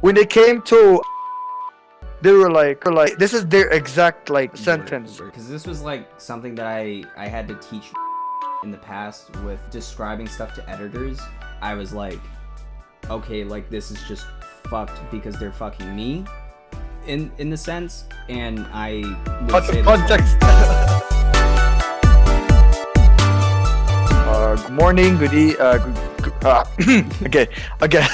when they came to, they were like, this is their exact like sentence. Because this was like something that I had to teach in the past with describing stuff to editors. I was like, okay, like this is just fucked because they're fucking me, in the sense, and I would say Context. Good morning, good okay,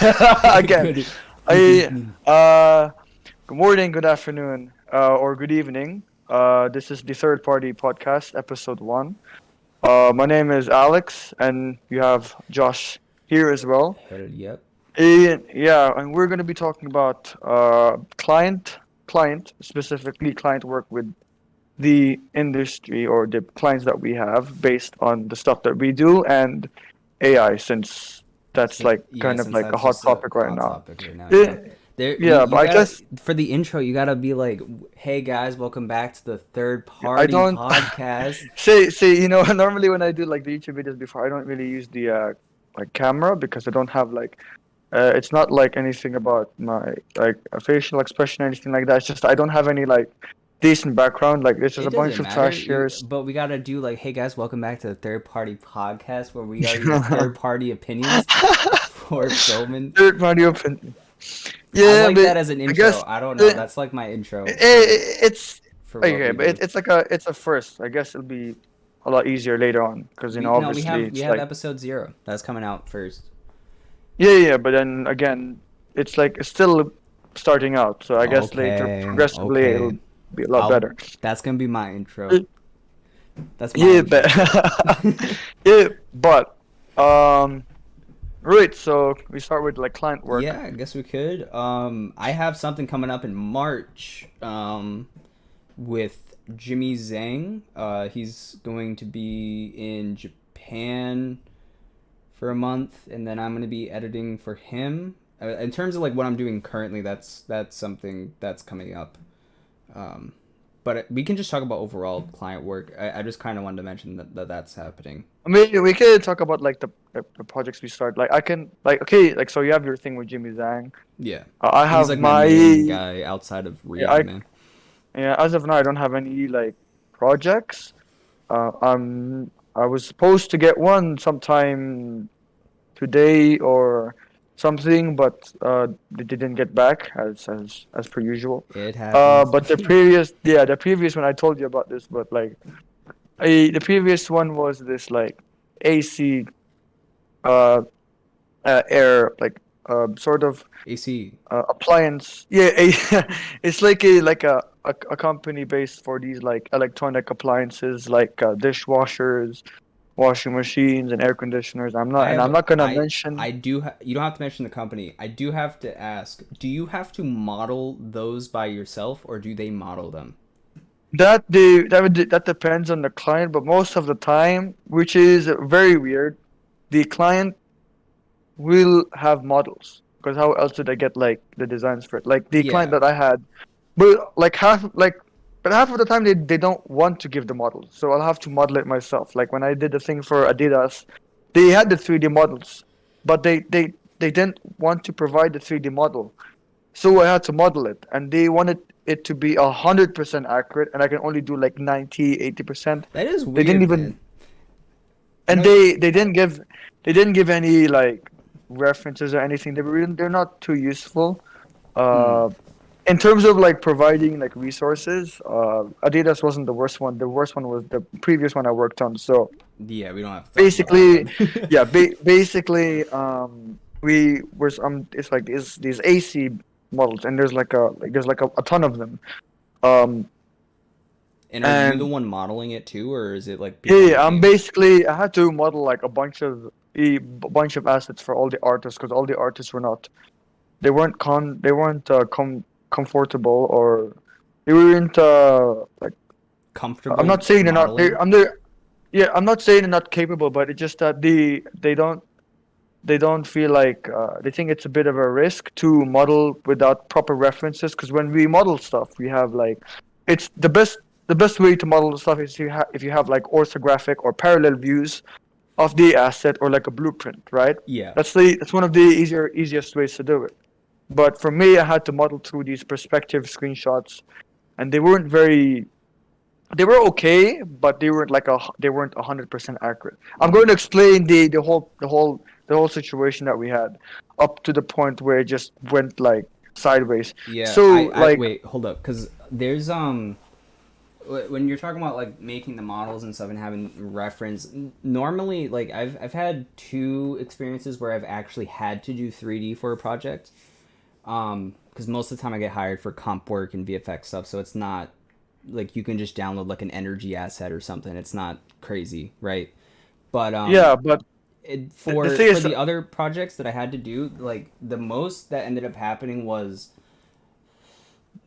again. Good morning, good afternoon, or good evening. This is the Third Party Podcast, episode 1. My name is Alex, and you have Josh here as well. Yep. And we're gonna be talking about client, specifically client work with the industry or the clients that we have based on the stuff that we do and AI, since that's like kind of like a hot topic right now. But I guess for the intro you gotta be like, hey guys, welcome back to the Third Party Podcast. say normally when I do like the YouTube videos before, I don't really use the like camera because I don't have like it's not like anything about my like a facial expression or anything like that. It's just I don't have any like decent background. Like it's just a bunch of trash years. But we gotta do like, hey guys, welcome back to the Third Party Podcast, where we are your third party opinions for filming. Third party opinion. Yeah, I like that as an intro. I don't know. That's like my intro. It's okay, but it's a first. I guess it'll be a lot easier later on because obviously we have episode 0 that's coming out first. Yeah, but then again, it's still starting out. So I guess later, progressively, it'll be a lot better. That's gonna be my intro. That's my intro. But right. So we start with like client work. Yeah, I guess we could. I have something coming up in March. With Jimmy Zhang. He's going to be in Japan for a month, and then I'm going to be editing for him. In terms of like what I'm doing currently, that's something that's coming up. But we can just talk about overall client work. I just kind of wanted to mention that's happening. I mean, we could talk about like the projects we start. Like I can so you have your thing with Jimmy Zhang. Yeah. I have He's like my main guy outside of Riyadh, man. Yeah, as of now, I don't have any like projects. I was supposed to get one sometime today or something, but they didn't get back as per usual. It happens. But the previous one I told you about this, but like the previous one was this like AC air like sort of AC appliance. Yeah, it's like a company based for these like electronic appliances like dishwashers, washing machines, and air conditioners. I'm not gonna mention. You don't have to mention the company. I do have to ask, do you have to model those by yourself, or do they model them? That depends on the client, but most of the time, which is very weird, the client will have models, because how else did I get like the designs for it? Like the client that I had, but half of the time they don't want to give the models, so I'll have to model it myself. Like when I did the thing for Adidas, they had the 3D models, but they didn't want to provide the 3D model, so I had to model it, and they wanted it to be 100% accurate, and I can only do like 90-80%. That is weird. They didn't even, and they didn't give any like references or anything. They're not too useful. In terms of like providing like resources, Adidas wasn't the worst one. The worst one was the previous one I worked on. So yeah, we don't have to basically we were it's like these AC models, and there's like a ton of them. And are you the one modeling it too, or is it like? Yeah, I had to model like a bunch of assets for all the artists, because all the artists weren't comfortable, or they weren't like comfortable. I'm not saying they're not. I'm not saying they're not capable, but it's just that they don't feel like they think it's a bit of a risk to model without proper references. Because when we model stuff, we have like it's the best way to model stuff is if you have like orthographic or parallel views of the asset, or like a blueprint, right? Yeah. That's one of the easiest ways to do it. But for me, I had to model through these perspective screenshots, and they weren't very. They were okay, but they weren't 100% accurate. I'm going to explain the whole situation that we had up to the point where it just went like sideways. Yeah, So I like wait, hold up, because there's when you're talking about like making the models and stuff and having reference, normally like I've had two experiences where I've actually had to do 3D for a project. Because most of the time I get hired for comp work and VFX stuff, so it's not like you can just download like an energy asset or something. It's not crazy, right? But yeah, but the thing for is, the other projects that I had to do, like the most that ended up happening was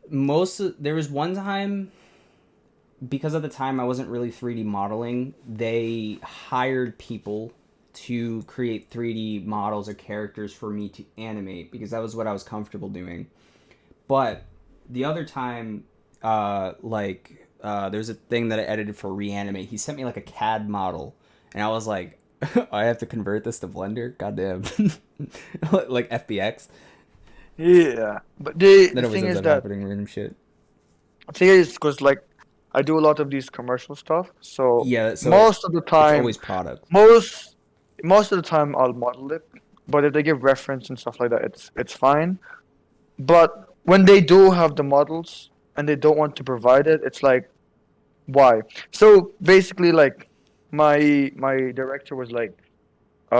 there was one time, because at the time I wasn't really 3D modeling, they hired people to create 3D models or characters for me to animate because that was what I was comfortable doing. But the other time, there's a thing that I edited for Reanimate. He sent me like a CAD model, and I was like, I have to convert this to Blender. Goddamn, like FBX. yeah, but the That always thing ends is up that happening random shit. because like I do a lot of these commercial stuff, so Yeah, so most of the it's time, always product. most most of the time I'll model it. But if they give reference and stuff like that, it's fine. But when they do have the models and they don't want to provide it, it's like why? So basically, like my director was like,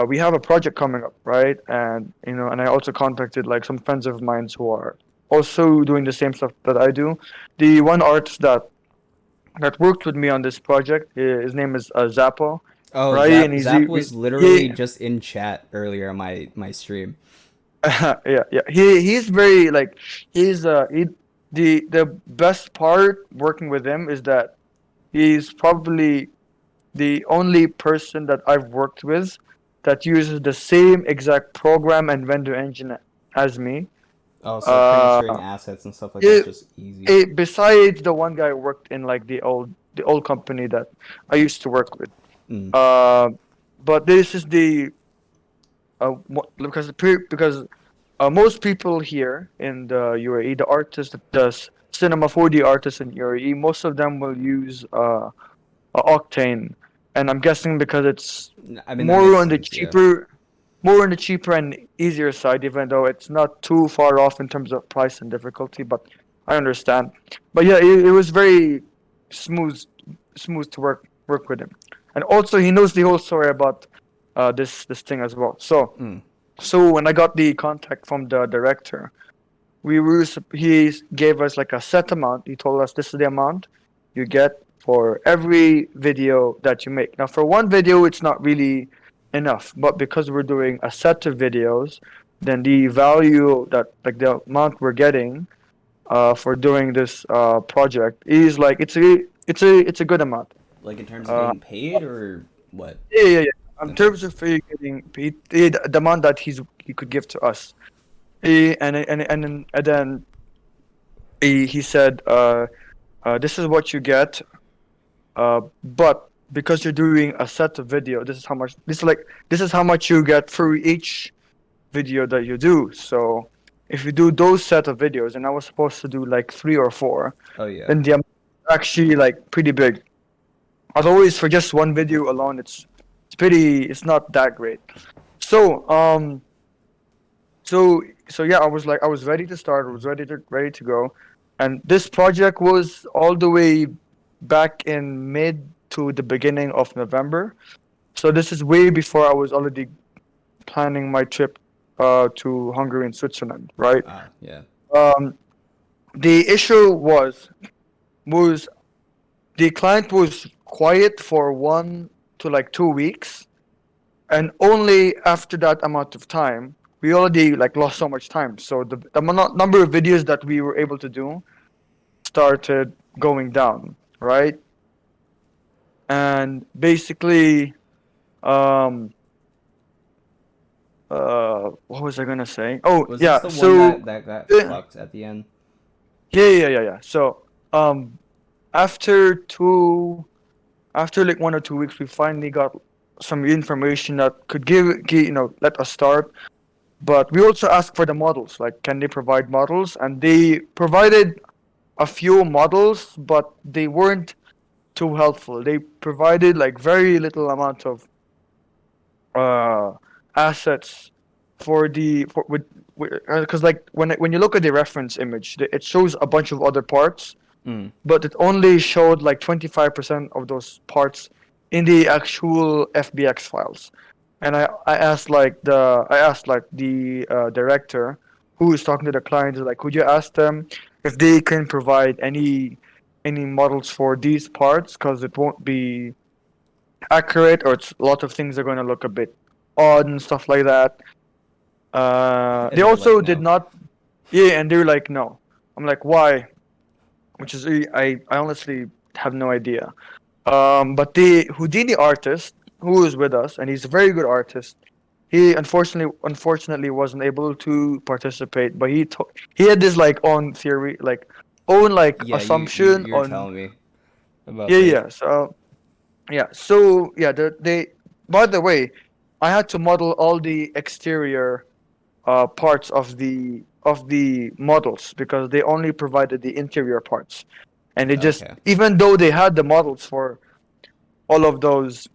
we have a project coming up, right? And and I also contacted like some friends of mine who are also doing the same stuff that I do. The one artist that worked with me on this project, his name is Zappo, Oh, right? And Zap was literally he just in chat earlier on my stream. yeah, he's very like he the best part working with him is that he's probably the only person that I've worked with that uses the same exact program and render engine as me. Oh, so Uh, transferring assets and stuff like that's it, just easy. besides the one guy who worked in like the old company that I used to work with. Mm. Uh, but this is because most people here in the UAE, the artists, the cinema 4D artists in UAE, most of them will use Octane, and I'm guessing because it's I mean, that more makes on the sense. Yeah. cheaper, more on the cheaper and easier side, even though it's not too far off in terms of price and difficulty. But I understand. But yeah, it was very smooth, smooth to work with him, and also he knows the whole story about this thing as well. So Mm. so when I got the contact from the director, he gave us like a set amount. He told us this is the amount you get for every video that you make. Now, for one video, it's not really enough, but because we're doing a set of videos, then the value that like the amount we're getting for doing this project is like it's a good amount. Like in terms of Uh, getting paid or what? yeah. In Okay. terms of getting paid, the amount that he could give to us. And then he said, "This is what you get, but because you're doing a set of video, this is how much. This is how much you get for each video that you do. So if you do those set of videos, and I was supposed to do like 3 or 4, Oh yeah. then the amount is actually like pretty big. As always, for just one video alone, it's not that great. So so yeah, I was ready to start. I was ready to go, and this project was all the way back in mid to the beginning of November. So this is way before I was already planning my trip to Hungary and Switzerland, right? Ah, yeah. Um, the issue was the client was quiet for 1 to like 2 weeks, and only after that amount of time we already like lost so much time, so the number of videos that we were able to do started going down, right? And basically, um what was I gonna say? Oh Was this yeah, the one so that got yeah fucked at the end? yeah. So um after like 1 or 2 weeks we finally got some information that could let us start. But we also asked for the models, like can they provide models, and they provided a few models, but they weren't too helpful. They provided like very little amount of uh, assets for the for with because like when you look at the reference image, it shows a bunch of other parts, Mm. but it only showed like 25% of those parts in the actual FBX files. And I asked like the director who is talking to the client, like, could you ask them if they can provide any models for these parts, because it won't be accurate, or it's a lot of things are going to look a bit odd and stuff like that. And They they're like, also did no. not, yeah, and they're like, no. I'm like, why? Which is I honestly have no idea. But the Houdini artist who is with us, and he's a very good artist. He unfortunately wasn't able to participate, but he had this like own theory, like own like Yeah, assumption you're on, telling me about yeah, this. yeah. So yeah, they by the way, I had to model all the exterior parts of the models because they only provided the interior parts, and they just, Okay. even though they had the models for all of those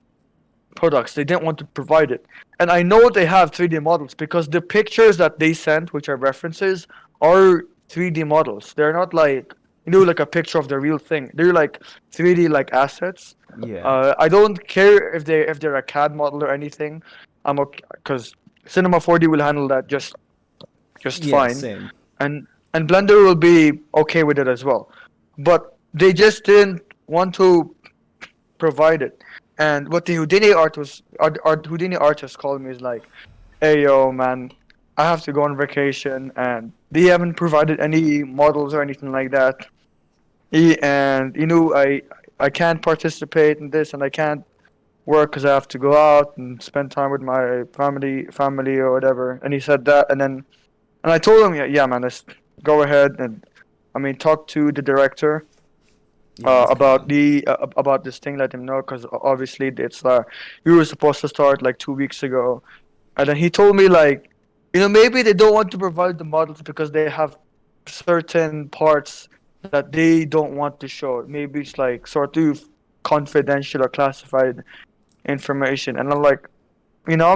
products, they didn't want to provide it. And I know they have 3D models because the pictures that they sent, which are references, are 3D models. They're not like, like a picture of the real thing. They're like 3D like assets. Yeah. I don't care if they're a CAD model or anything. I'm okay because Cinema 4D will handle that just Yeah, fine, same. and Blender will be okay with it as well. But they just didn't want to provide it. And what the Houdini artist called me is like, "Hey yo, man, I have to go on vacation, and they haven't provided any models or anything like that. And I can't participate in this, and I can't work because I have to go out and spend time with my family or whatever." And he said that, and I told him, yeah, man, let's go ahead and, I mean, talk to the director Yeah, that's calm. about this thing. Let him know because obviously it's we were supposed to start like 2 weeks ago, and then he told me like, maybe they don't want to provide the models because they have certain parts that they don't want to show. Maybe it's like sort of confidential or classified information, and I'm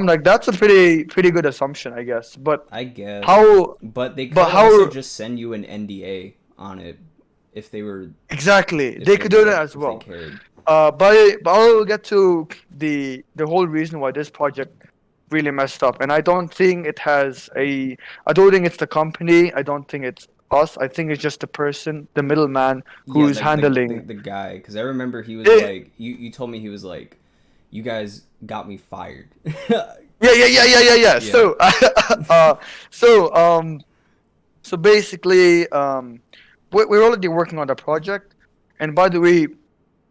like, that's a pretty good assumption, I guess. But I guess. how But they but could also how just send you an NDA on it if they were exactly if they they could were do that like as if they well. cared. But I'll get to the whole reason why this project really messed up, and I don't think it's the company. I don't think it's us. I think it's just the person, the middleman Yeah, who's like the handling. the guy, because I remember he was Eh, like, you told me he was like, you guys got me fired. yeah. Yeah. Uh, so um, so basically, we're already working on the project, and by the way,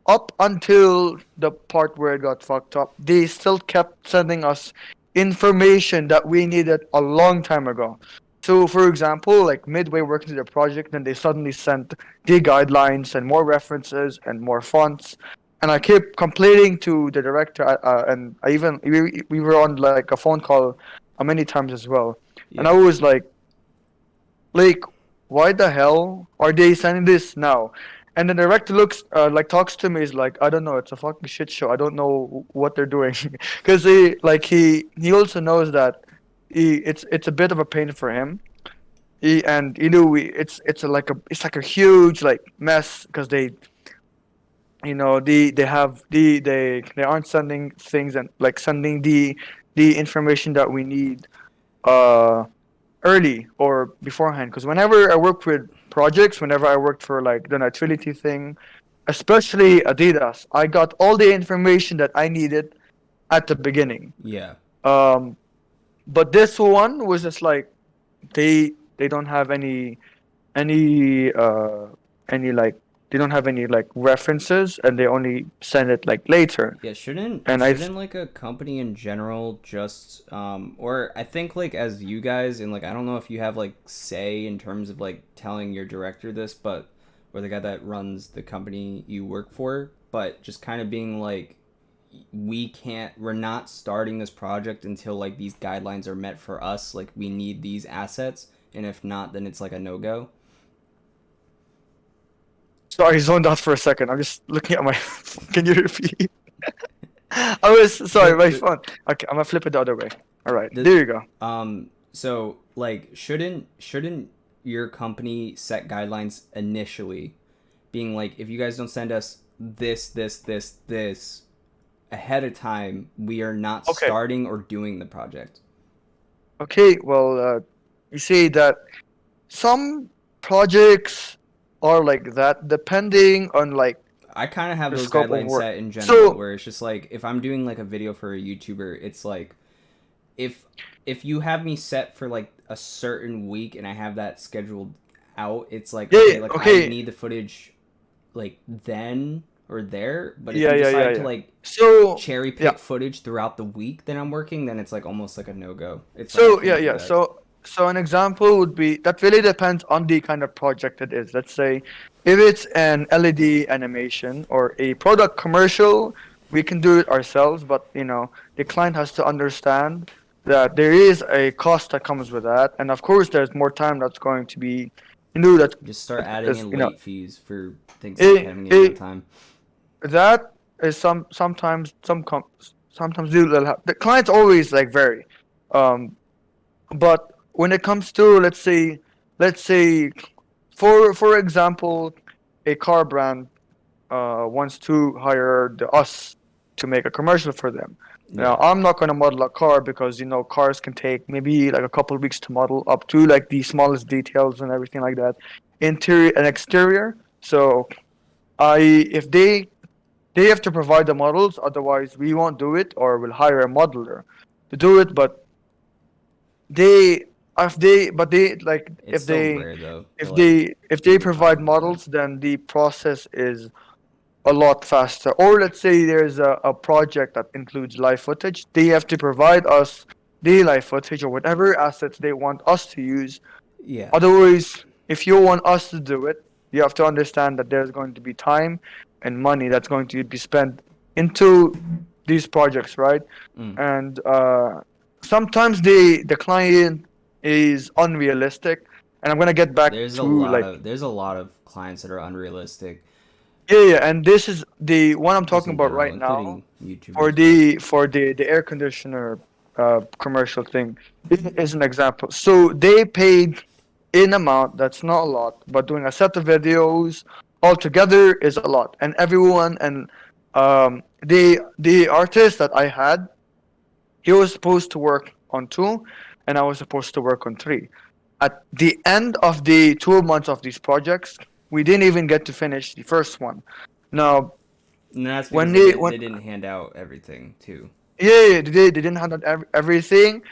up until the part where it got fucked up, they still kept sending us information that we needed a long time ago. So, for example, like midway working through the project, then they suddenly sent the guidelines and more references and more fonts. And I kept complaining to the director, and we were on like a phone call many times as well. And I Yeah. was like, why the hell are they sending this now? And the director talks to me, is like, I don't know, it's a fucking shit show. I don't know what they're doing, because he also knows that it's a bit of a pain for him. And it's like a huge like mess because they aren't sending things, and like sending the information that we need uh early or beforehand. Because whenever I worked with projects, whenever I worked for like the utility thing, especially Adidas, I got all the information that I needed at the beginning. Yeah. Um, but this one was just like they don't have any any like they don't have any like references, and they only send it like later. Yeah, And shouldn't like a company in general just or I think like as you guys and like I don't know if you have like say in terms of like telling your director this, but or the guy that runs the company you work for, but just kind of being like we're not starting this project until like these guidelines are met for us. Like we need these assets, and if not, then it's like a no go. Sorry, I zoned out for a second. I'm just looking at my. Can you repeat? I was sorry, my The phone. Okay, I'm gonna flip it the other way. All right, the there you go. so like shouldn't your company set guidelines initially, being like if you guys don't send us this ahead of time, we are not Okay, starting or doing the project. okay. Well, you see that some projects are like that, depending on like I kind of have the those scope of guidelines work. set in general, So where it's just like if I'm doing like a video for a YouTuber, it's like if if you have me set for like a certain week and I have that scheduled out, it's like yeah, yeah, okay, like I okay, need the footage like then or there. But if yeah, you yeah, yeah, decide to yeah. like So cherry yeah, pick footage throughout the week that I'm working, then it's like almost like a no go. It's like I so yeah, can't do yeah. that. So an example would be that really depends on the kind of project it is. Let's say if it's an LED animation or a product commercial, we can do it ourselves, but the client has to understand that there is a cost that comes with that, and of course there's more time that's going to be that Just start adding is in late fees for things not it, coming in on it time. that is sometimes sometimes the clients always like vary. Um but when it comes to let's say for example a car brand wants to hire us to make a commercial for them. Now Yeah. I'm not going to model a car because cars can take maybe like a couple of weeks to model up to like the smallest details and everything like that, interior and exterior. So I if they have to provide the models, otherwise we won't do it, or we'll hire a modeler to do it. But they if they but they like It's so rare though to like if do they the provide time like that. models, then the process is a lot faster. Or let's say there's a project that includes live footage, they have to provide us the live footage or whatever assets they want us to use. Yeah. Otherwise, if you want us to do it, you have to understand that there's going to be time and money that's going to be spent into these projects, right? Mm. And sometimes the client is unrealistic, and I'm gonna get back to like There's a lot of clients that are unrealistic yeah, yeah, and this is the one I'm just talking in about general, right now including for YouTubers, but the air conditioner commercial thing. This is an example. So they paid in amount that's not a lot, but doing a set of videos altogether is a lot. And everyone and the artist that I had, he was supposed to work on two, and I was supposed to work on three. At the end of the 2 months of these projects, we didn't even get to finish the first one. Now, and that's because when they when they didn't hand out everything too. yeah, yeah, they didn't handle everything,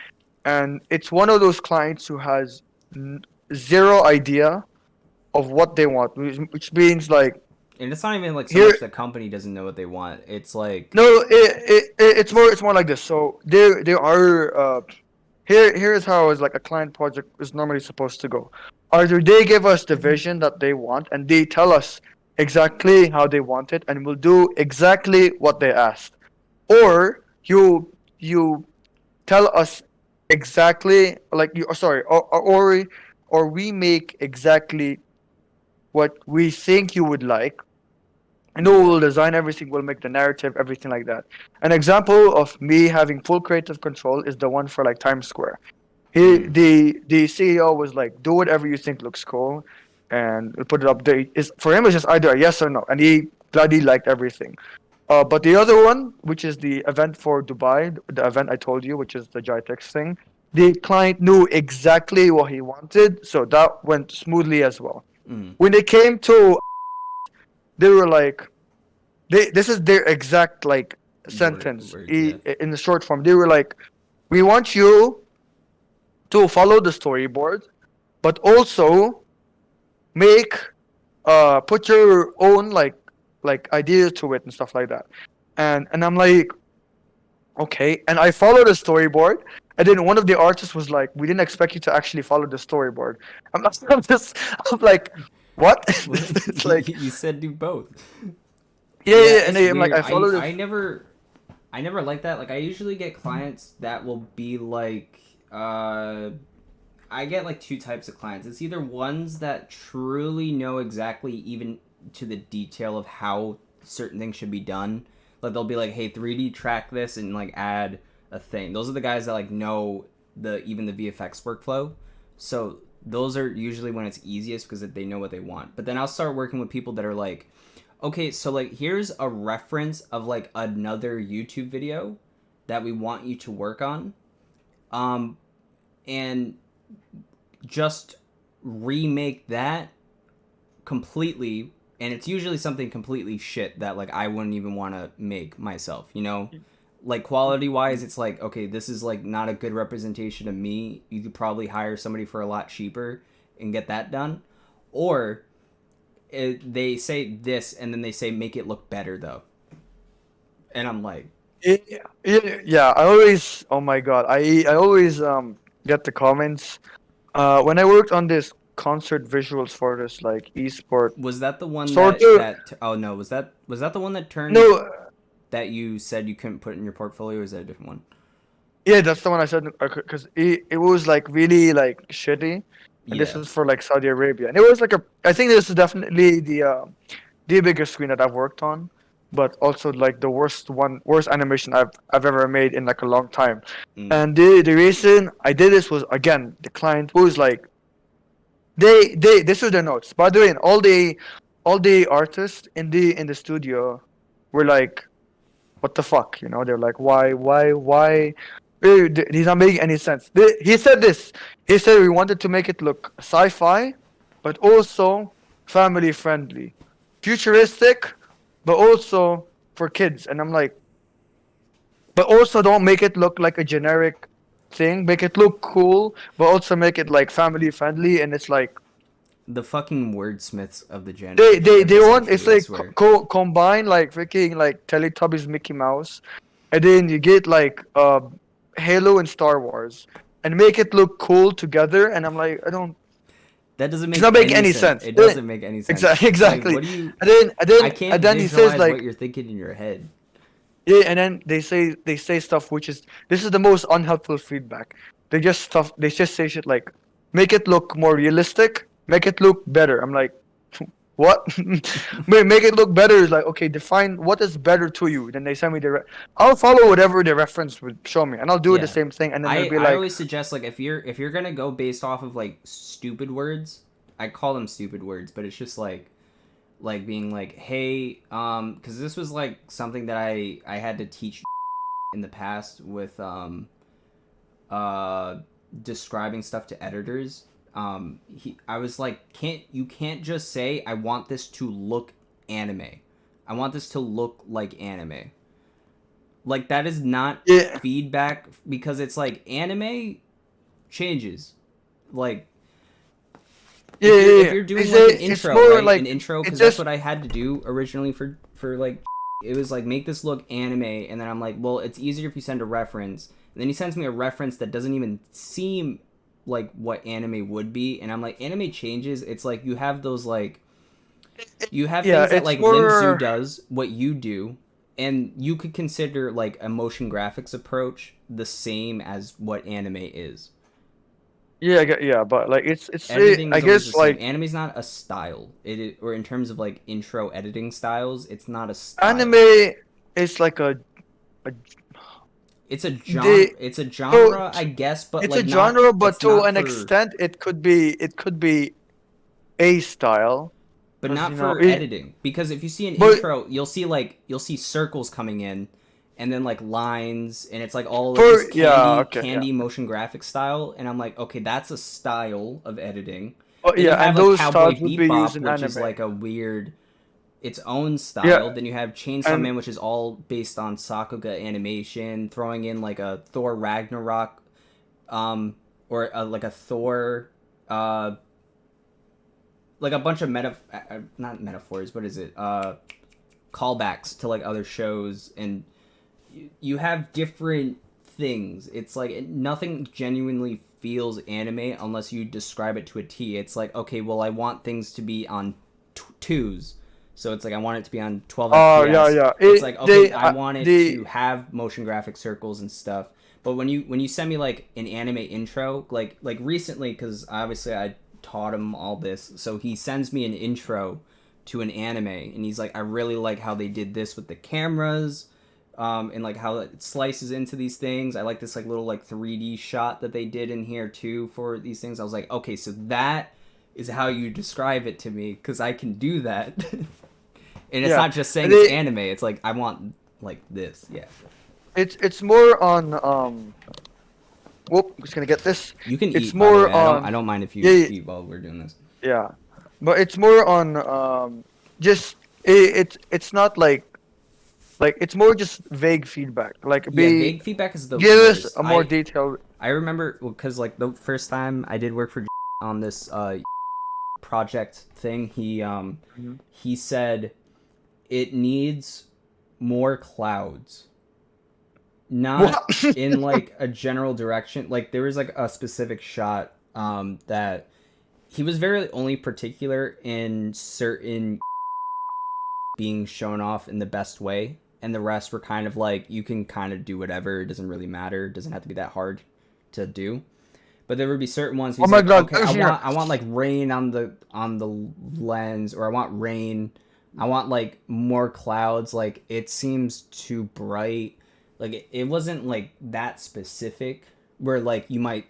and it's one of those clients who has zero idea of what they want, which means like And it's not even like so here much the company doesn't know what they want. It's like no, it's more like this. So there are here's how is like a client project is normally supposed to go. Either they give us the vision that they want and they tell us exactly how they want it and we'll do exactly what they asked, or you tell us exactly like you sorry or we make exactly what we think you would like. I know yeah. we'll design everything, we'll make the narrative, everything like that. An example of me having full creative control is the one for like Times Square. Mm. The CEO was like, do whatever you think looks cool, and we put it up there. Is for him, it's just either a yes or no, and he bloody liked everything. But the other one, which is the event for Dubai, the event I told you, which is the Jitex thing, the client knew exactly what he wanted, so that went smoothly as well. Mm. When it came to, they were like, this is their exact like sentence Words, yeah. in the short form. They were like, we want you to follow the storyboard, but also make put your own like idea to it and stuff like that. And I'm like, okay. And I followed the storyboard. And then one of the artists was like, we didn't expect you to actually follow the storyboard. I'm like, what? What? It's like, You said do both. yeah, yeah, Yeah, yeah. And it's then I'm like, weird. I followed it. I never I never like that. Like, I usually get clients that will be like, I get like two types of clients. It's either ones that truly know exactly, even to the detail of how certain things should be done. Like, they'll be like, hey, 3D track this and like add a thing. Those are the guys that like know the VFX workflow. So those are usually when it's easiest because they know what they want. But then I'll start working with people that are like, okay, so like here's a reference of like another YouTube video that we want you to work on. And just remake that completely, and it's usually something completely shit that like I wouldn't even want to make myself, you know? Like quality wise, it's like, okay, this is like not a good representation of me. You could probably hire somebody for a lot cheaper and get that done. Or they say this and then they say make it look better though. And I'm like, Yeah, yeah. I always, oh my god, I always get the comments. When I worked on this concert visuals for this like esport was that the one sort of, oh no, was that the one that turned no, that you said you couldn't put in your portfolio, or is that a different one? yeah, that's the one I said because it was like really like shitty, and this Yeah. was for like Saudi Arabia, and it was like a. I think this is definitely the biggest screen that I've worked on, but also like the worst animation I've ever made in like a long time. Mm. And the reason I did this was again the client was like they this was their notes. By the way, all the artists in the studio were like, what the fuck, you know? They're like, why? He's not making any sense. He said this. He said we wanted to make it look sci-fi, but also family friendly, futuristic, but also for kids. And I'm like, but also don't make it look like a generic thing. Make it look cool, but also make it like family friendly. And it's like The fucking wordsmiths of they the want it's century, I like swear. combine like freaking like Teletubbies, Mickey Mouse, and then you get like Halo and Star Wars, and make it look cool together. And I'm like, I don't. That doesn't It's make not making any any sense. sense. It doesn't make any sense. Exactly, It's like, exactly. what do you? And then and I then and can't then he says visualize what like, you're thinking in your head. yeah, and then they say stuff which is this is the most unhelpful feedback. They just say shit like, make it look more realistic, make it look better. I'm like, what? Make it look better is like, okay, define what is better to you. Then they send me I'll follow whatever the reference would show me, and I'll do the Yeah. same thing. And then they'll I be I like, always suggest like if you're gonna go based off of like stupid words, I call them stupid words, but it's just like being like, hey, because this was like something that I had to teach in the past with uh describing stuff to editors. I was like, you can't just say I want this to look anime. I want this to look like anime. Like that is not yeah, feedback because it's like anime changes. Like yeah, if yeah. you're They doing like an say it's intro, more right? An like intro it's because that's just what I had to do originally for like it was like make this look anime, and then I'm like, well, it's easier if you send a reference. And then he sends me a reference that doesn't even seem like what anime would be, and I'm like, anime changes. It's like you have those like you have yeah, things that it's like Limsu more does what you do, and you could consider like a motion graphics approach the same as what anime is. yeah, yeah, but like Editing I is always the guess same. like Anime's not a style. Or in terms of like intro editing styles, it's not a style. anime is like a It's a genre. the It's a so genre, I guess, but it's like a not. genre, but It's to not an for, extent, it could be a style, but because not for editing. Because if you see an but intro, you'll see circles coming in, and then like lines, and it's like all like this for yeah, candy okay, yeah, candy motion graphic style, and I'm like, okay, that's a style of editing. but Then yeah, you have and like those Cowboy styles would be used Bebop, in which is anime. like a weird its own Yeah, style. Then you have Chainsaw and Man, which is all based on Sakuga animation, throwing in like a Thor Ragnarok, or like a Thor, uh, like a bunch of not metaphors. What is it? Callbacks to like other shows, and you have different things. It's like nothing genuinely feels anime unless you describe it to a T. It's like, okay, well, I want things to be on twos, So it's like I want it to be on 12 Oh yeah, FPS. yeah. It's like okay, I want it to They have motion graphic circles and stuff. But when you send me like an anime intro, like recently, because obviously I taught him all this, so he sends me an intro to an anime, and he's like, I really like how they did this with the cameras, and like how it slices into these things. I like this like little like 3D shot that they did in here too for these things. I was like, okay, so that is how you describe it to me, because I can do that. And it's yeah. not just saying it's They anime. It's like I want like this. Yeah. it's more on whoop, I'm just gonna get this. You can It's eat, by the way. more I on don't mind if you yeah, eat while we're doing this. yeah. But it's more on just it's not like it's more just vague feedback. Like Yeah, be vague feedback is the give us worst. a more detailed. I remember because like the first time I did work for on this project thing, Mhm. he said it needs more clouds, not What? in like a general direction. Like there was like a specific shot that he was very only particular in certain being shown off in the best way, and the rest were kind of like you can kind of do whatever. It doesn't really matter. It doesn't have to be that hard to do. But there would be certain ones Oh he's my like, god! okay, I want like rain on the lens, or I want rain. I want like more clouds. Like it seems too bright. Like it wasn't like that specific. Where like you might,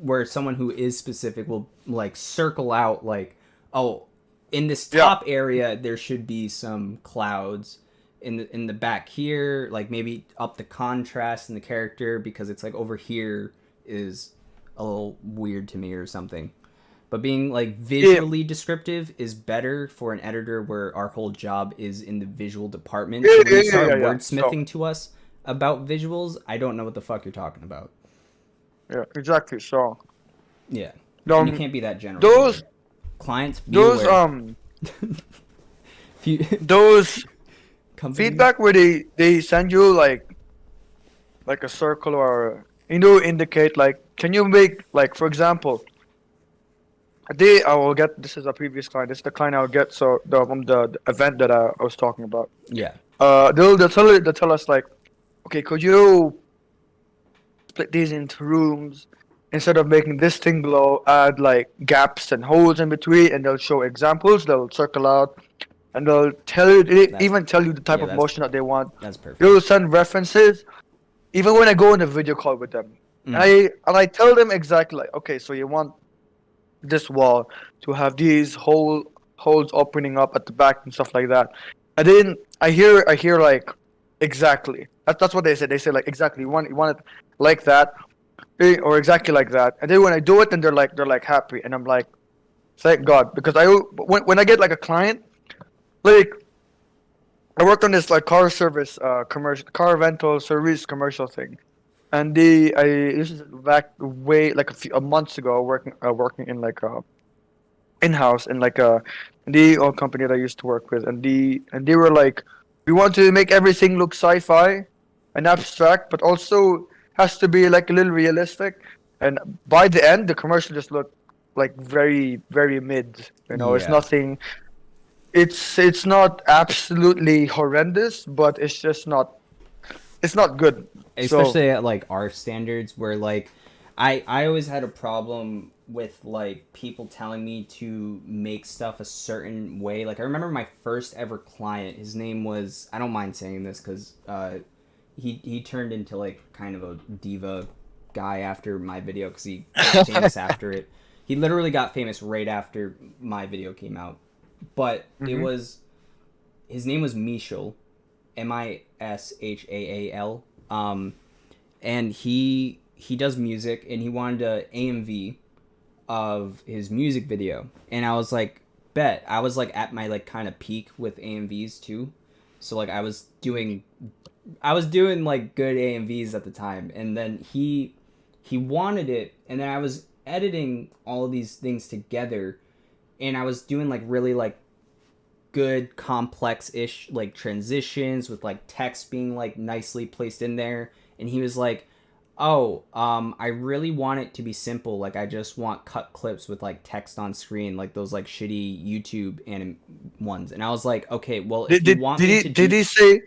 where someone who is specific will like circle out like, oh, in this Yeah, top area there should be some clouds. In the back here, like maybe up the contrast in the character, because it's like over here is a little weird to me or something. But being like yeah, visually descriptive is better for an editor, where our whole job is in the visual department. yeah, So when yeah, you yeah, yeah, start yeah. So wordsmithing to us about visuals, I don't know what the fuck you're talking about. yeah, exactly. So Yeah. And you um, can't be that general those either. Clients, be those aware. um If you those companies, feedback where they send you like a circle or indicate like can you make like for example I will get this is a previous client, this is the client I'll get, so the event that I was talking about, yeah, they'll tell us like, okay, could you split these into rooms instead of making this thing below, add like gaps and holes in between, and they'll show examples, they'll circle out, and they'll tell you, they that's even tell you the type yeah, of motion that they want. that's perfect. They'll send references even when I go on a video call with them. And Mm. I tell them exactly like, okay, so you want this wall to have these holes opening up at the back and stuff like that. And then I hear like exactly. That's what they say. They say like exactly you want it like that, or exactly like that. And then when I do it, then they're like happy, and I'm like, thank God, because when I get like a client, like I worked on this like car service commercial, car rental service commercial thing. And this is back way like a months ago, working in like in house in like the old company that I used to work with, and they were like, we want to make everything look sci-fi and abstract, but also has to be like a little realistic. And by the end, the commercial just looked like very mid. It's Yeah. nothing. It's not absolutely horrendous, but it's just not. It's not good. So Especially at like our standards, where like I always had a problem with like people telling me to make stuff a certain way. Like I remember my first ever client, his name was, I don't mind saying this because he turned into like kind of a diva guy after my video, because he got famous after it. He literally got famous right after my video came out. But it hmm was, his name was Mishal, Mishaal. And he does music, and he wanted a AMV of his music video, and I was like, bet. I was like at my like kind of peak with AMVs too, so like I was doing like good AMVs at the time, and then he wanted it, and then I was editing all of these things together, and I was doing like really like good complex-ish like transitions with like text being like nicely placed in there, and he was like, oh, I really want it to be simple, like I just want cut clips with like text on screen, like those like shitty YouTube ones, and I was like, okay, well, if Did you did want did me he to did do, he say?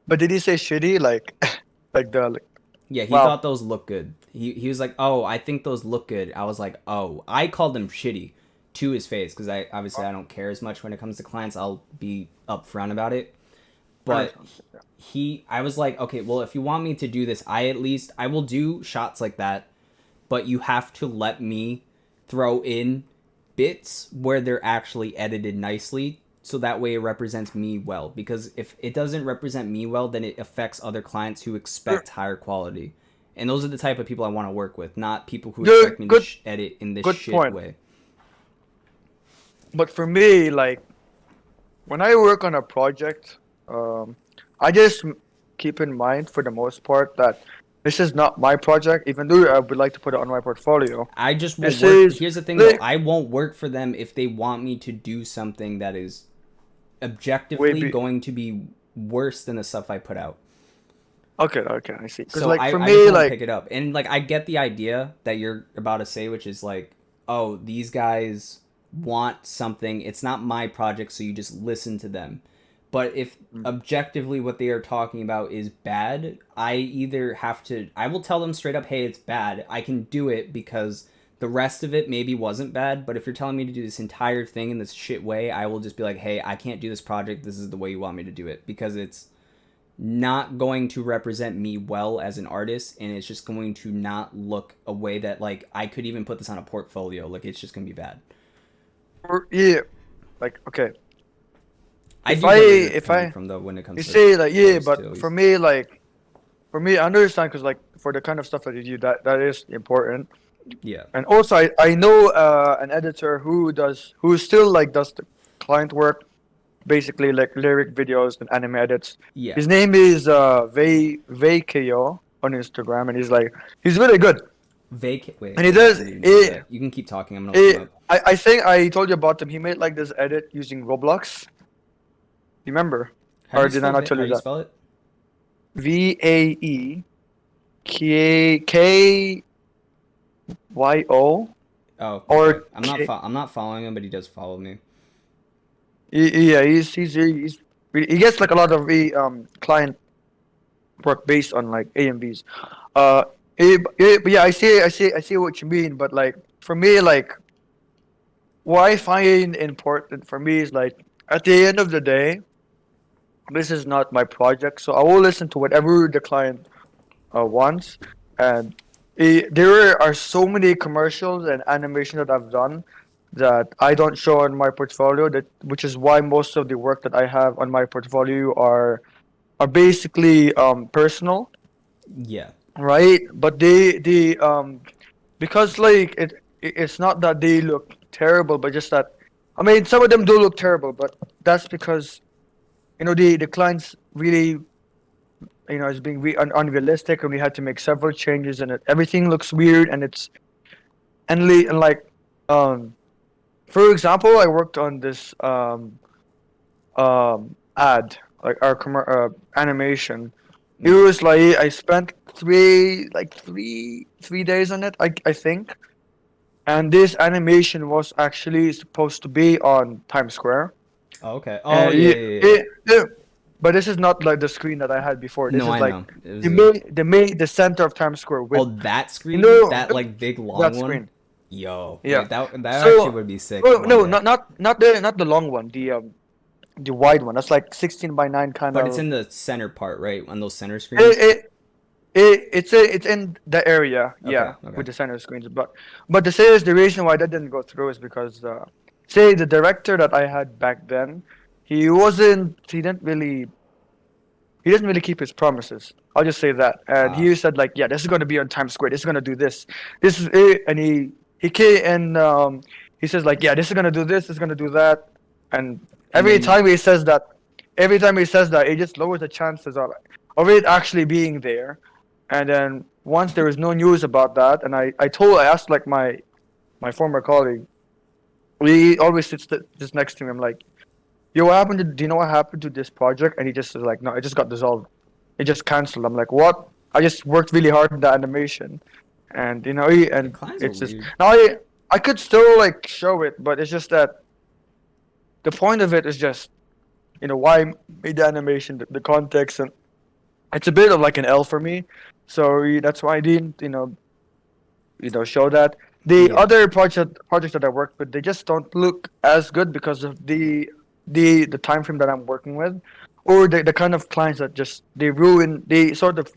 But did he say shitty like like the like, yeah, he wow? thought those looked good. He was like, oh, I think those look good. I was like, oh, I called them shitty to his face because I obviously I don't care as much when it comes to clients. I'll be upfront about it. I But understand. Yeah. I was like, okay, well, if you want me to do this, I will do shots like that, but you have to let me throw in bits where they're actually edited nicely so that way it represents me well, because if it doesn't represent me well, then it affects other clients who Sure. expect higher quality, and those are the type of people I want to work with, not people who Good expect me to good edit in this good shit point. way. But for me, like when I work on a project, um, I just keep in mind for the most part that this is not my project, even though I would like to put it on my portfolio. I just will This work. is Here's the thing though, like I won't work for them if they want me to do something that is way objectively be going to be worse than the stuff I put out. okay, okay, I see. Because So like for I just me, won't like pick it up. And like I get the idea that you're about to say, which is like, oh, these guys want something. It's not my project, so you just listen to them. But if mm, objectively what they are talking about is bad, I either have to I will tell them straight up, hey, it's bad. I can do it because the rest of it maybe wasn't bad, but if you're telling me to do this entire thing in this shit way, I will just be like, hey, I can't do this project. This is the way you want me to do it because it's not going to represent me well as an artist, and it's just going to not look a way that like I could even put this on a portfolio. Like it's just gonna be bad. yeah, like okay. I do get where you're If coming I from though when it you comes to say like yeah, artists too. but At for least. me, like for me, I understand because like for the kind of stuff that you do, that is important. Yeah. And also, I know an editor who still like does the client work, basically like lyric videos and anime edits. Yeah. His name is Vay on Instagram, and he's really good. Wait, And he hold on. I does need to know it. that. You can keep talking. I'm gonna look him up. I think I told you about him. He made like this edit using Roblox. Remember, or did I not tell How you do you that? spell it? Vaekyo Oh, okay. or K. I'm not following him, but he does follow me. Yeah, he gets like a lot of client work based on like AMVs. Uh, but yeah, I see what you mean. But like for me, like what I find important for me is like at the end of the day, this is not my project, so I will listen to whatever the client wants. And there are so many commercials and animation that I've done that I don't show on my portfolio. That which is why most of the work that I have on my portfolio are basically personal, Yeah. right? But they because like it's not that they look terrible, but just that I mean some of them do look terrible, but that's because the clients really is being unrealistic, and we had to make several changes, and everything looks weird, and it's and like um for example, I worked on this ad like our animation. It Mm. was like I spent three days on it, I think. And this animation was actually supposed to be on Times Square. Oh, okay. Oh And yeah, yeah, yeah. but this is not like the screen that I had before. This No, is I like know. It was they a made the center of Times Square oh with that you screen, know that like big long that one. screen. Yo, Yeah. wait, that actually So would be sick oh one no, day. not the long one, the wide one. That's like 16 by 9 kind But it's of. in the center part, right? On those center It, screens. it, it's in the area, Okay, yeah, okay. with the center screens. But the reason why that didn't go through is because say the director that I had back then, he didn't really keep his promises. I'll just say that. And Ah, he said like, yeah, this is gonna be on Times Square. This is gonna do this. This is it. And he came and he says like, yeah, this is gonna do this. This is gonna do that. And and then every time he says that, it just lowers the chances of it actually being there. And then once there was no news about that, and I asked like my former colleague, he always sits just next to me. I'm like, yo, do you know what happened to this project? And he just was like, no, it just got dissolved. It just canceled. I'm like, what? I just worked really hard on the animation, and the and clients are it's just weird. now I could still like show it, but it's just that the point of it is just, why made the animation, the context, and it's a bit of like an L for me. So that's why I didn't, show that. The Yeah. other projects that I work with, they just don't look as good because of the time frame that I'm working with, or the kind of clients that just they sort of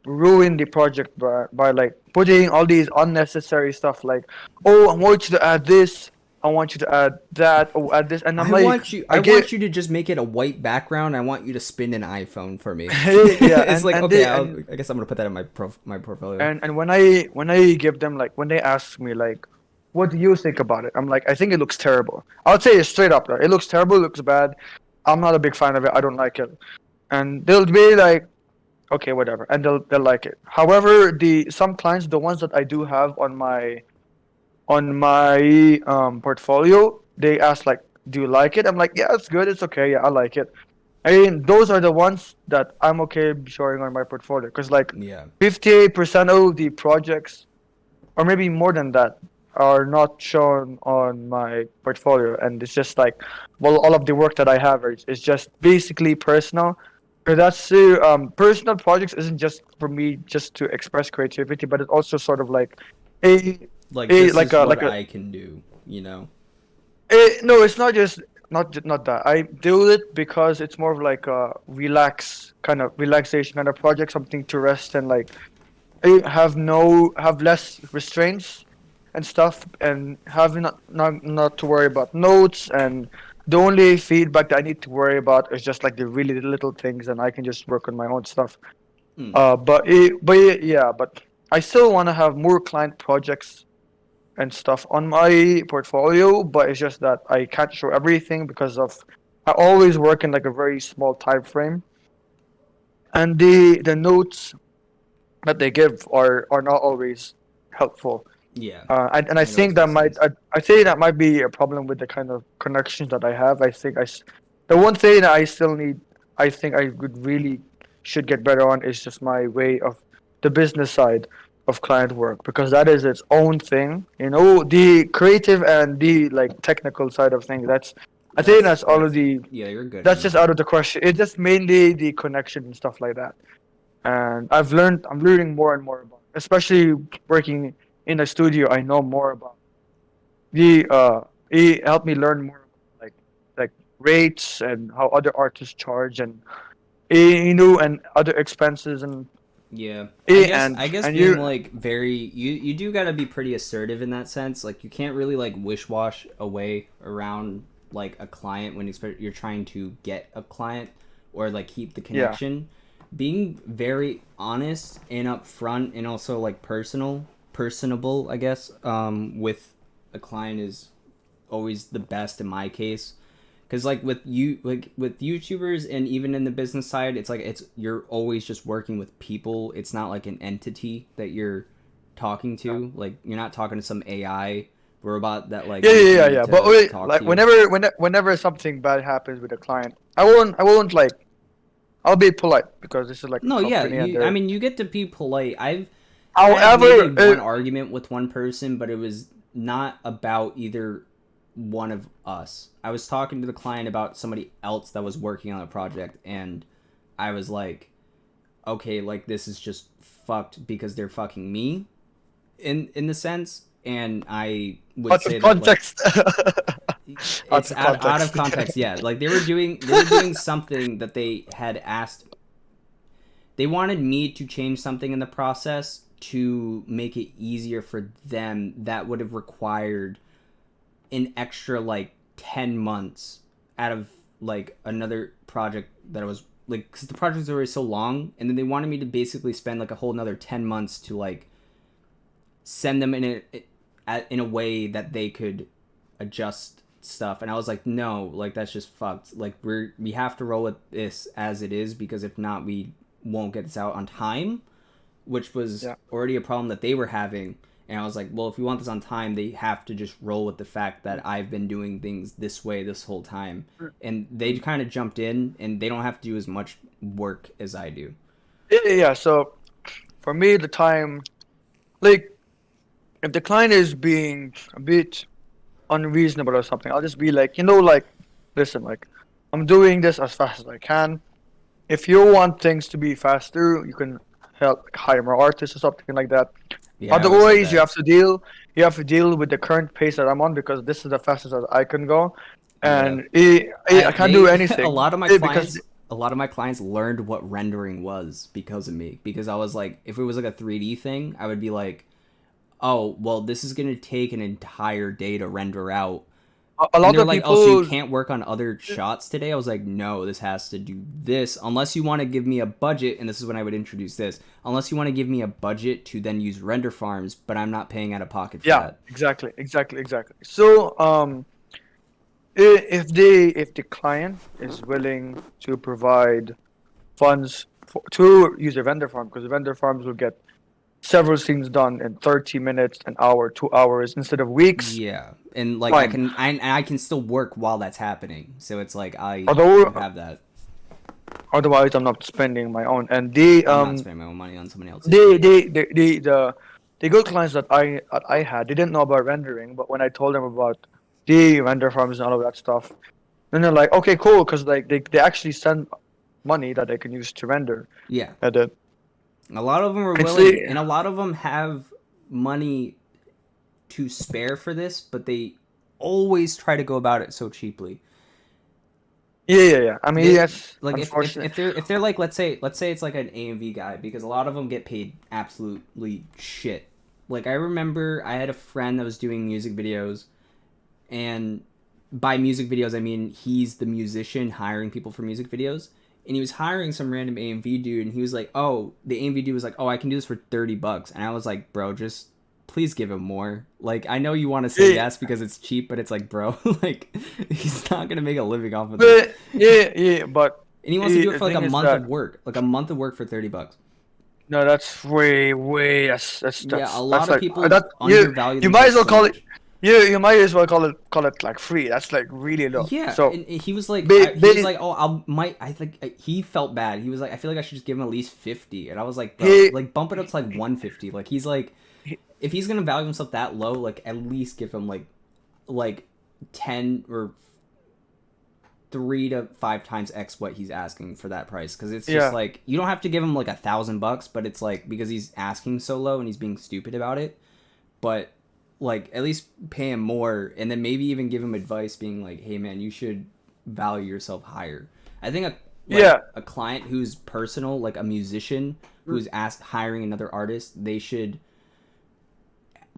ruin the project by like putting all these unnecessary stuff like, oh, I want you to add this, I want you to add that, oh, add this, and I'm like, I I get want you to just make it a white background. I want you to spin an iPhone for me. yeah, It's like, and okay, they and I guess I'm gonna put that in my portfolio. and when I give them, like, when they ask me like, what do you think about it, I'm like, I think it looks terrible. I'll say it straight up, like, it looks terrible, it looks bad, I'm not a big fan of it, I don't like it. And they'll be like, okay, whatever, and they'll like it. However, the some clients, the ones that I do have on my portfolio, they ask like, do you like it? I'm like, yeah, it's good, it's okay, yeah, I like it. I mean, those are the ones that I'm okay showing on my portfolio, because like Yeah. 58% of the projects, or maybe more than that, are not shown on my portfolio, and it's just like, well, all of the work that I have is just basically personal. That's personal projects isn't just for me just to express creativity, but it's also sort of like a Like a this like is a what like a I can do. You know. no, it's not just not that. I do it because it's more of like a relaxation kind of project, something to rest and like have less restraints and stuff, and have not to worry about notes, and the only feedback that I need to worry about is just like the really little things, and I can just work on my own stuff. Mm. But I still want to have more client projects and stuff on my portfolio, but it's just that I can't show everything because of I always work in like a very small time frame, and the notes that they give are not always helpful. Yeah. And I I know think that exactly. I say that might be a problem with the kind of connections that I have. The one thing that I still need, I think I would really should get better on, is just my way of the business side of client work, because that is its own thing. The creative and the like technical side of things. I think That's that's that's already yeah. You're good that's in just that. out of the question. It's just mainly the connection and stuff like that. And I'm learning more and more about it. Especially working in a studio, I know more about he helped me learn more about like rates and how other artists charge, and and other expenses, and Yeah. he and I guess and being you like very you do got to be pretty assertive in that sense. Like you can't really like wish wash away around like a client when you're trying to get a client or like keep the yeah. connection. Being very honest and upfront and also like personable, I guess, with a client is always the best in my case, because like with YouTubers and even in the business side, it's like you're always just working with people. It's not like an entity that you're talking Yeah. to. Like you're not talking to some AI robot that like Yeah, you yeah, yeah, need yeah. But to wait, talk like to you. whenever something bad happens with a client, I won't like, I'll be polite because this is like a No, yeah, company, and you. I they're. mean, you get to be polite. I've had maybe However, one argument with one person, but it was not about either one of us. I was talking to the client about somebody else that was working on a project, and I was like, okay, like this is just fucked because they're fucking me in the sense, and I would out of say that like context. Out it's of out of context. context. Yeah, like they were doing something that they had asked. They wanted me to change something in the process to make it easier for them. That would have required an extra like 10 months out of like another project that I was like, because the projects were already so long, and then they wanted me to basically spend like a whole another 10 months to like send them in a way that they could adjust stuff. And I was like, no, like that's just fucked. Like we have to roll with this as it is, because if not, we won't get this out on time, which was Yeah. already a problem that they were having. And I was like, well, if we want this on time, they have to just roll with the fact that I've been doing things this way this whole time. And they kind of jumped in, and they don't have to do as much work as I do. Yeah, yeah, yeah. So for me, the time, like, if the client is being a bit unreasonable or something, I'll just be like, like, listen, like, I'm doing this as fast as I can. If you want things to be faster, you can help hire more artists or something like that. Yeah, I always said Otherwise, that. you have to deal with the current pace that I'm on because this is the fastest that I can go, Yeah. and I can't do A anything lot of my because clients a lot of my clients learned what rendering was because of me, because I was like, if it was like a 3D thing, I would be like, oh well, this is going to take an entire day to render out. a And lot they're of like, oh, so you people. can't work on other shots today? I was like, no, this has to do this. Unless you want to give me a budget, and this is when I would introduce this. Unless you want to give me a budget to then use render farms, but I'm not paying out of pocket for Yeah, that. exactly. So, if the client is willing to provide funds to use a vendor farm, because the vendor farms will get several things done in 30 minutes, an hour, 2 hours instead of weeks, Yeah, and like fine. I can still work while that's happening. So it's like I do Although have that. otherwise, I'm not spending my own. And the I'm not spending my own money on somebody else's. the good clients that I had, they didn't know about rendering, but when I told them about the render farms and all of that stuff, then they're like, okay, cool, because like they actually send money that they can use to render. Yeah, And then a lot of them are it's willing, and a lot of them have money to spare for this, but they always try to go about it so cheaply. yeah. I mean, They that's like unfortunate. if they're like, let's say it's like an AMV guy, because a lot of them get paid absolutely shit. Like I remember I had a friend that was doing music videos, and by music videos I mean he's the musician hiring people for music videos, and he was hiring some random AMV dude, and he was like, oh, the AMV dude was like, oh, I can do this for $30, and I was like, bro, just please give him more. Like I know you want to say Yeah, yes because it's cheap, but it's like, bro, like he's not gonna make a living off of this, but but and he wants to do it the for like a thing is month that of work, like a month of work for $30. no, that's way. Yeah, a That's lot of like people that undervalue you might as themselves well so call it much. you might as well call it like free. That's like really low. Yeah, So and he was like, ba- he was ba- like, oh, I think he felt bad. He was like, I feel like I should just give him at least 50, and I was like, bro, he, like bump it up to like 150. Like he's like, he if he's gonna value himself that low, like at least give him like 10 or 3 to 5 times X what he's asking for that price, because it's just yeah like you don't have to give him like $1,000, but it's like because he's asking so low and he's being stupid about it. But like at least pay him more, and then maybe even give him advice, being like, hey man, you should value yourself higher. I think yeah. a client who's personal, like a musician who's asked hiring another artist, they should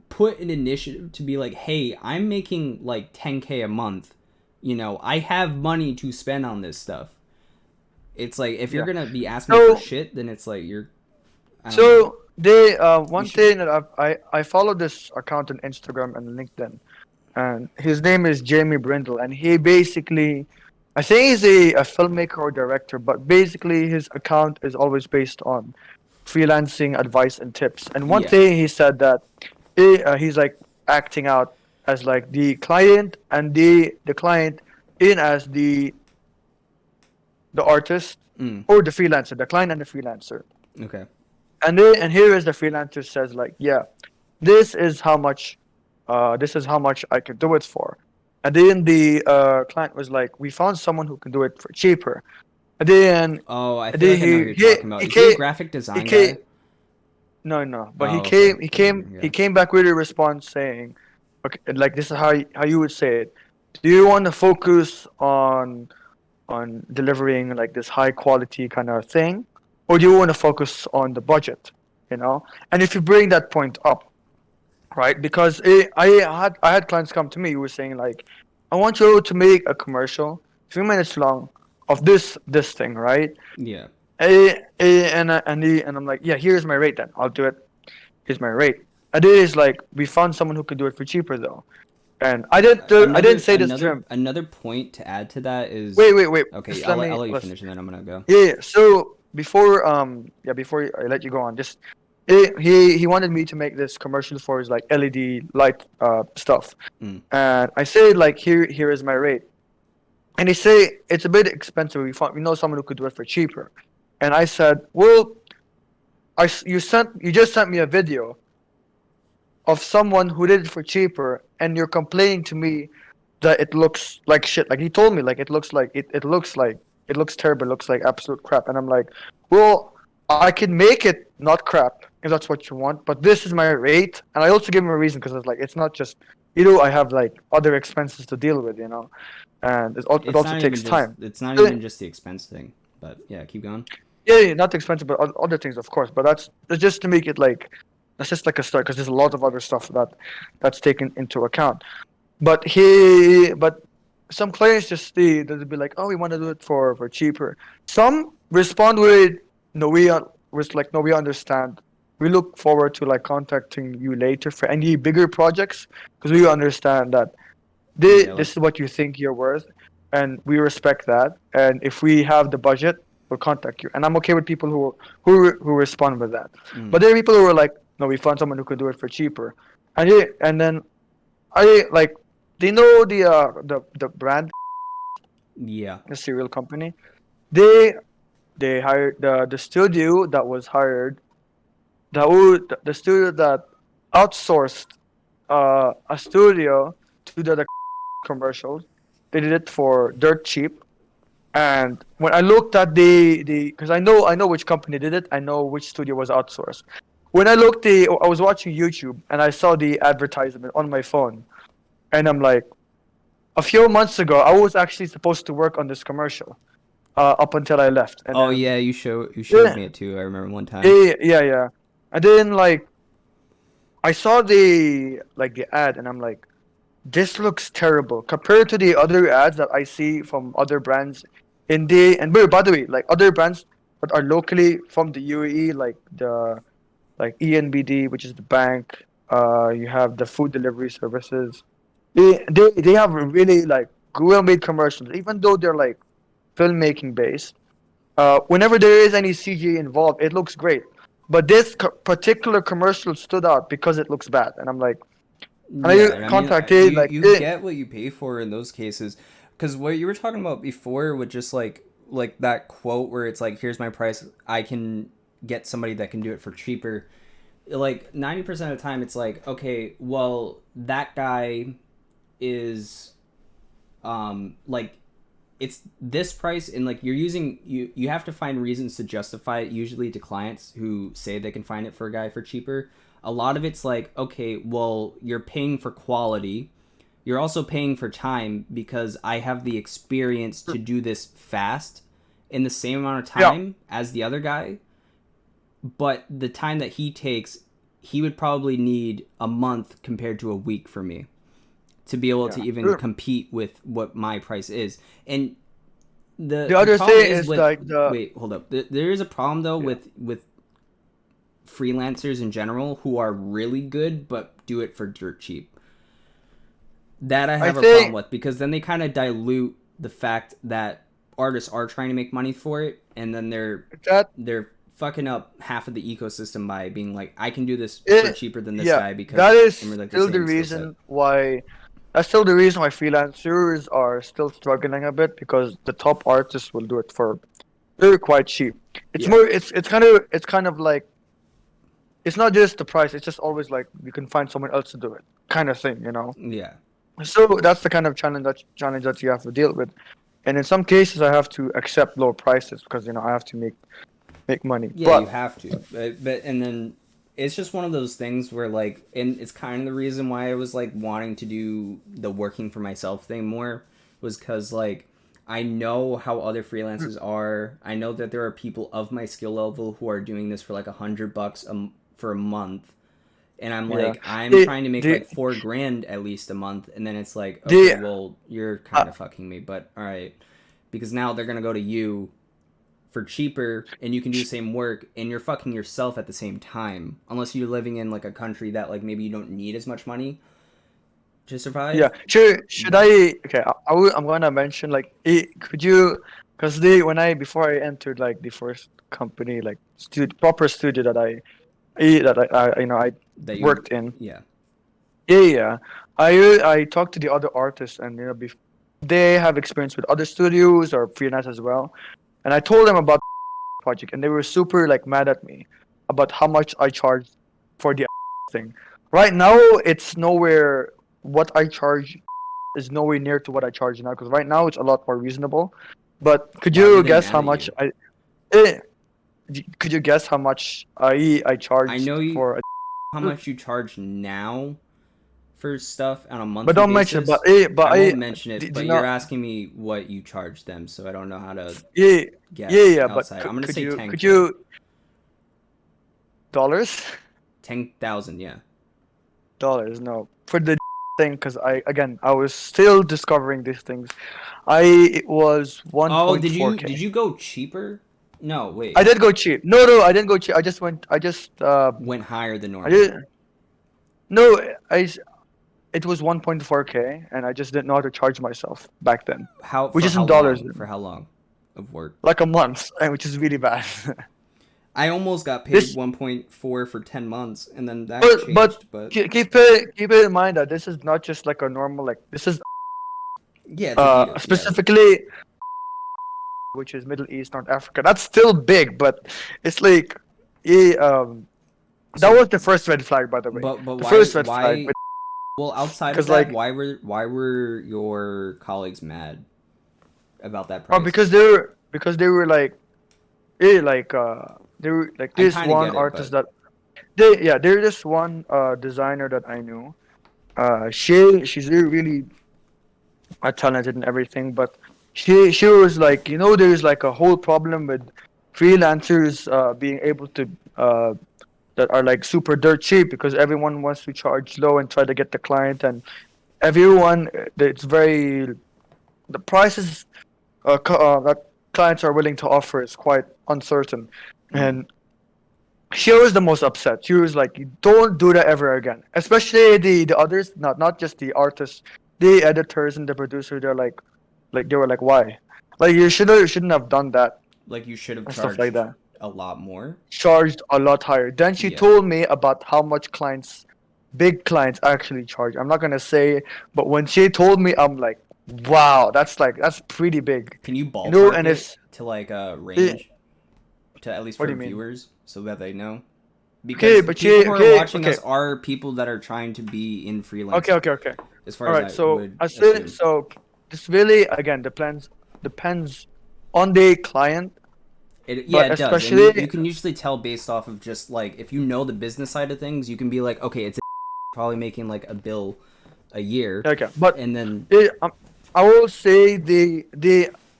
put an initiative to be like, hey, I'm making like 10K a month, I have money to spend on this stuff. It's like if you're Yeah. gonna be asking me for So shit, then it's like you're, I don't know. so they You one should. thing that I follow this account on Instagram and LinkedIn, and his name is Jamie Brindle, and he basically, I think he's a filmmaker or director, but basically his account is always based on freelancing advice and tips. And one Yeah. thing he said that he's like acting out as like the client and the client in as the artist Mm, or the freelancer, the client and the freelancer. okay. And here is the freelancer says like, yeah, this is how much, this is how much I can do it for. And then the client was like, we found someone who can do it for cheaper. And then, Oh, I and feel then like I know who you're talking about. he Is he a came, graphic he design came, guy? no, but Oh, okay. he Yeah. came back with a response saying, okay, like this is how you would say it. Do you want to focus on delivering like this high quality kind of thing, or do you want to focus on the budget? You know, and if you bring that point up, right? Because I had clients come to me who were saying like, I want you to make a commercial, 3 minutes long, of this thing, right? Yeah. And I'm like, yeah, here's my rate then. I'll do it. Here's my rate. And it is like we found someone who could do it for cheaper though. And I didn't say this to him. Another point to add to that is, Wait. okay, Just let I'll me let you let's finish and then I'm gonna go. yeah. So before I let you go on, just he wanted me to make this commercial for his like LED light stuff, Mm. and I said like here is my rate, and he say it's a bit expensive. We know someone who could do it for cheaper, and I said, well, you just sent me a video of someone who did it for cheaper, and you're complaining to me that it looks like shit. Like he told me, like it looks terrible. It looks like absolute crap. And I'm like, well, I can make it not crap if that's what you want, but this is my rate. And I also give him a reason because it's like it's not just I have like other expenses to deal with, and it It's also not takes even just time. it's not Yeah, even just the expense thing. But yeah, keep going. yeah, not expensive, but other things, of course. But that's just to make it like that's just like a start because there's a lot of other stuff that's taken into account. But some clients just they'll be like, oh, we want to do it for cheaper. Some respond with, no, no, we understand. We look forward to like contacting you later for any bigger projects because we understand that Yeah, this like is what you think you're worth, and we respect that. And if we have the budget, we'll contact you. And I'm okay with people who respond with that. mm, But there are people who are like, no, we found someone who can do it for cheaper, and then I like they know the brand, yeah. the cereal company. They they hired the studio that was hired, the studio that outsourced a studio to the commercials. They did it for dirt cheap. And when I looked at the because I know which company did it, I know which studio was outsourced. When I was watching YouTube and I saw the advertisement on my phone, and I'm like, a few months ago, I was actually supposed to work on this commercial, up until I left, and Oh then yeah, you showed me yeah, it too. I remember one time. yeah. And then like I saw the ad, and I'm like, this looks terrible compared to the other ads that I see from other brands in and by the way, like other brands that are locally from the UAE, like ENBD, which is the bank. You have the food delivery services. They have really like well made commercials, even though they're like filmmaking based. Whenever there is any CG involved, it looks great. But this particular commercial stood out because it looks bad, and I'm like, and Yeah, I and I mean, contacted like you it. get what you pay for in those cases, because what you were talking about before with just like that quote where it's like, here's my price, I can get somebody that can do it for cheaper. Like 90% of the time, it's like, okay, well, that guy is like it's this price, and like you have to find reasons to justify it, usually to clients who say they can find it for a guy for cheaper. A lot of it's like, okay, well, you're paying for quality, you're also paying for time because I have the experience to do this fast in the same amount of Yeah, time as the other guy, but the time that he takes, he would probably need a month compared to a week for me to be able to yeah. even compete with what my price is. And The the other problem thing is is with, like wait, hold up. There is a problem though yeah. with freelancers in general who are really good but do it for dirt cheap. That I I have a problem think with, because then they kind of dilute the fact that artists are trying to make money for it, and then that they're fucking up half of the ecosystem by being like, I can do this for it cheaper than this yeah, guy that because is we're like the still the same skill set. reason why that's still the reason why freelancers are still struggling a bit because the top artists will do it for they're quite cheap. It's Yeah. more it's kind of like it's not just the price, it's just always like you can find someone else to do it kind of thing. Yeah. So that's the kind of challenge that you have to deal with. And in some cases I have to accept low prices because I have to make money. Yeah, you But have to. But and then it's just one of those things where like, and it's kind of the reason why I was like wanting to do the working for myself thing more, was because like I know how other freelancers are. I know that there are people of my skill level who are doing this for like $100 for a month, and I'm yeah, like, I'm the trying to make the like 4 grand at least a month, and then it's like, okay, the well, you're uh, kind of fucking me, but all right, because now they're gonna go to you for cheaper, and you can do the same work, and you're fucking yourself at the same time, unless you're living in like a country that like maybe you don't need as much money to yeah. survive. Should But I? Okay, I'm gonna mention like, could you? Because when I before I entered like the first company like proper studio that I that you, worked in. yeah, Yeah. I talked to the other artists and they have experience with other studios or freelance as well, and I told them about the project and they were super like mad at me about how much I charged for the thing. Right now, it's nowhere what I charge. is nowhere near to what I charge now. Because right now it's a lot more reasonable. But could Why were you they guess mad how at much you? eh, could you guess how much I I charged know you for a how much you charge now for stuff on a but monthly don't mention basis. but I won't mention it, do but you're not asking me what you charge them, so I don't know how to yeah guess but outside. I'm gonna could say you 10K. dollars 10,000, yeah. dollars no for the thing because I was still discovering these things. It was Oh, did you 1.4k. did you go cheaper? No, I wait. did go cheap. No, I didn't go cheap. Went higher than I normal. did no I s- it was 1.4k and I just didn't know how to charge myself back then, How which for is how in dollars, long? For how long of work? like a month, and which is really bad. I almost got paid This 1.4 for 10 months and then that but changed, but keep it in mind that this is not just like a normal like this is yeah, it's Adidas. Yeah. specifically which is Middle East, North Africa. That's still big, but it's like yeah, that So was the first red flag, by the way. but The first red flag, why well, outside of because that, like why were your colleagues mad about that price? because they were like yeah, they were like I this kind of one get it, artist but that they're this one designer that I knew. She's really talented and everything, but she was like, there's like a whole problem with freelancers being able to that are like super dirt cheap because everyone wants to charge low and try to get the client, and everyone it's very the prices that clients are willing to offer is quite uncertain, mm, and she was the most upset. She was like, "You don't do that ever again." Especially the others, not just the artists, the editors and the producer. They were like, "Why? Like you shouldn't have done that like you should have and stuff like charged that." a lot more. Charged a lot higher. Then she Yeah. told me about how much big clients actually charge. I'm not gonna say, but when she told me, I'm like, "Wow, that's pretty big," Can you And ballpark it it's to like a eh, range to at least what do for you mean? viewers so that they know? Okay, Because but people who are watching okay. us are people that are trying to be in Okay, freelancing, okay, okay. as far All as right. I So would I say assume. so. This really again depends on the client, Yeah, but it does, and you especially can usually tell based off of just like if you know the business side of things, you can be like, okay, it's probably making like a bill a year, okay. But and then it, I will say the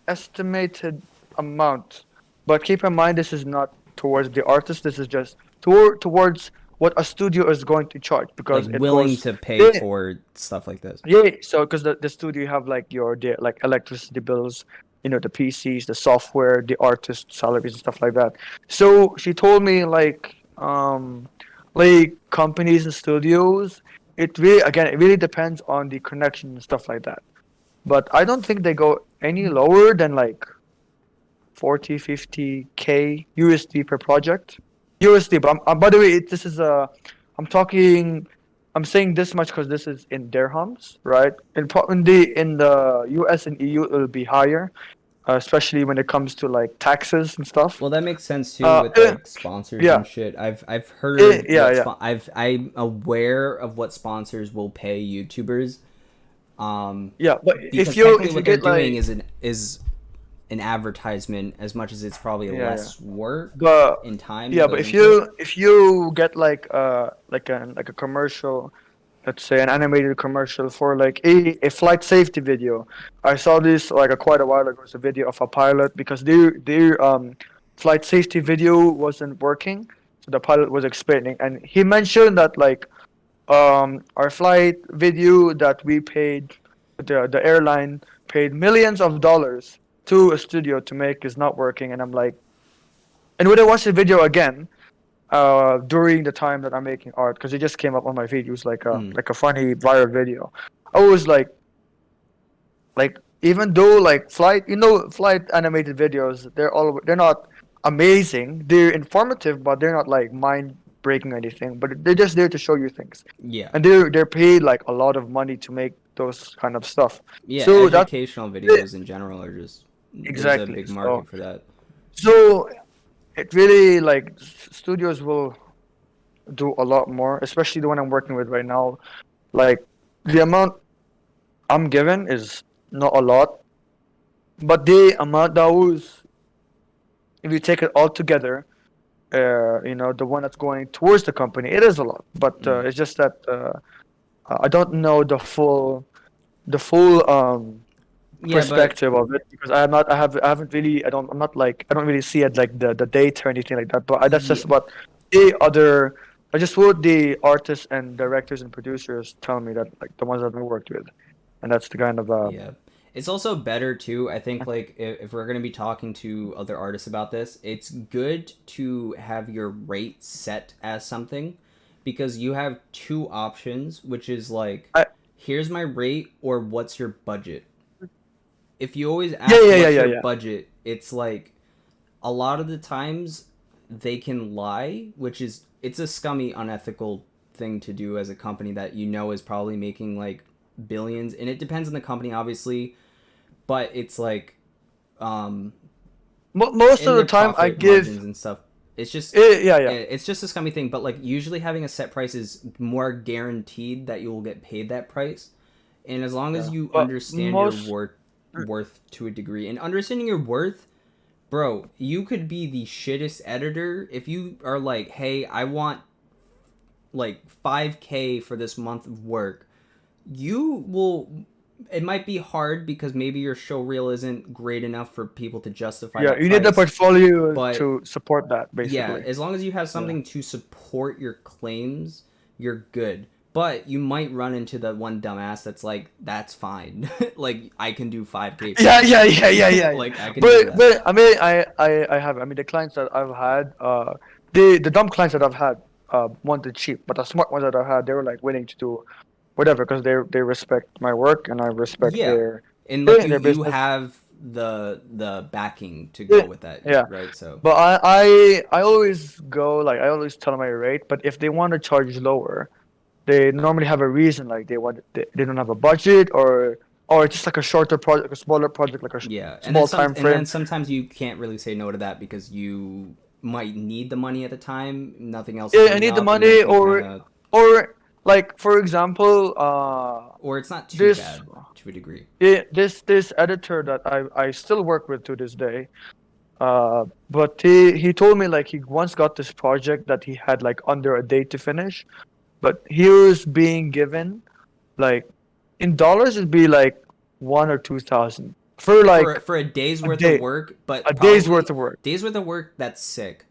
estimated amount. But keep in mind, this is not towards the artist. This is just towards what a studio is going to charge like because it willing goes. to pay Yeah, for stuff like this. yeah. So because the studio have like like electricity bills, the PCs, the software, the artist salaries and stuff like that. So she told me like companies and studios. It really depends on the connection and stuff like that. But I don't think they go any lower than like 40, 50k USD per project. USD, but by the way, this is I'm talking, I'm saying this much because this is in dirhams, right? In the US and EU, it'll be higher, especially when it comes to like taxes and stuff. Well, that makes sense too with Yeah, like sponsors yeah, and shit. I've heard yeah, what yeah, I'm aware of what sponsors will pay YouTubers. yeah. But Because technically if you what they're get doing like is an advertisement as much as it's probably yeah, yeah. less work But in time that yeah, but goes into it. if you get like a commercial, let's say an animated commercial for like a flight safety video. I saw this like quite a while ago. It's a video of a pilot because their flight safety video wasn't working, so the pilot was explaining, and he mentioned that like our flight video that we paid, the airline paid millions of dollars to a studio to make is not working, and I'm like, and when I watched the video again during the time that I'm making art because it just came up on my feed. It was Mm. like a funny viral video. I was like even though like flight animated videos, they're not amazing. They're informative, but they're not like mind breaking or anything. But they're just there to show you things, Yeah. and they're paid like a lot of money to make those kind of stuff. Yeah, So that's educational it. videos in general are just there's a Exactly. big market for that. So it really like studios will do a lot more, especially the one I'm working with right now. Like the amount. I'm given is not a lot, but the amount that was, if you take it all together, the one that's going towards the company, it is a lot. But Mm. it's just that I don't know the full Yeah, but perspective of it because I am not I haven't really I'm not like I don't really see it like the date or anything like that. But that's yeah, just what the other I just what the artists and directors and producers tell me that like the ones that I worked with, and that's the kind of yeah. It's also better too. I think like if we're gonna be talking to other artists about this, it's good to have your rate set as something, because you have two options, which is like, I here's my rate or what's your budget. If you always yeah ask yeah yeah what's yeah your yeah budget, it's like a lot of the times they can lie, which is it's a scummy, unethical thing to do as a company that you know is probably making like billions. And it depends on the company, obviously, but it's like um, most in of the their time I profit give margins and stuff. It's just yeah yeah it's just a scummy thing. But like usually having a set price is more guaranteed that you will get paid that price. And as long as yeah you but understand your most worth to a degree, and understanding your worth, bro, you could be the shittest editor if you are like, hey, I want like 5K for this month of work. You will. It might be hard because maybe your show reel isn't great enough for people to justify yeah that you need the price. portfolio But to support that yeah, basically. as long as you have Yeah. something to support your claims, you're good. But you might run into the one dumbass that's like, that's fine. Like, I can do 5K for Yeah, that. yeah, yeah, yeah, yeah, yeah. Like, I can do that. But I mean, I have. I mean, the clients that I've had, the dumb clients that I've had, wanted cheap, but the smart ones that I've had, they were like willing to do whatever because they respect my work and I respect Yeah. their And like you their you business. have the backing to go Yeah, with that, yeah. right? So, But I always go like I always tell them my rate. But if they want to charge lower, they normally have a reason like they don't have a budget or it's just like a shorter project, a smaller project, like a yeah. small time And then frame. sometimes you can't really say no to that because you might need the money at the time, nothing else is Yeah, I coming need the up, and then money, can kind of, or like for example, or it's not too this bad to a degree. this editor that I still work with to this day. But he told me like he once got this project that he had like under a day to finish, but he was being given like in dollars it'd be like 1 or 2 thousand for like For a day's a worth of day, work, a but day's worth probably of work. days worth of work, that's sick.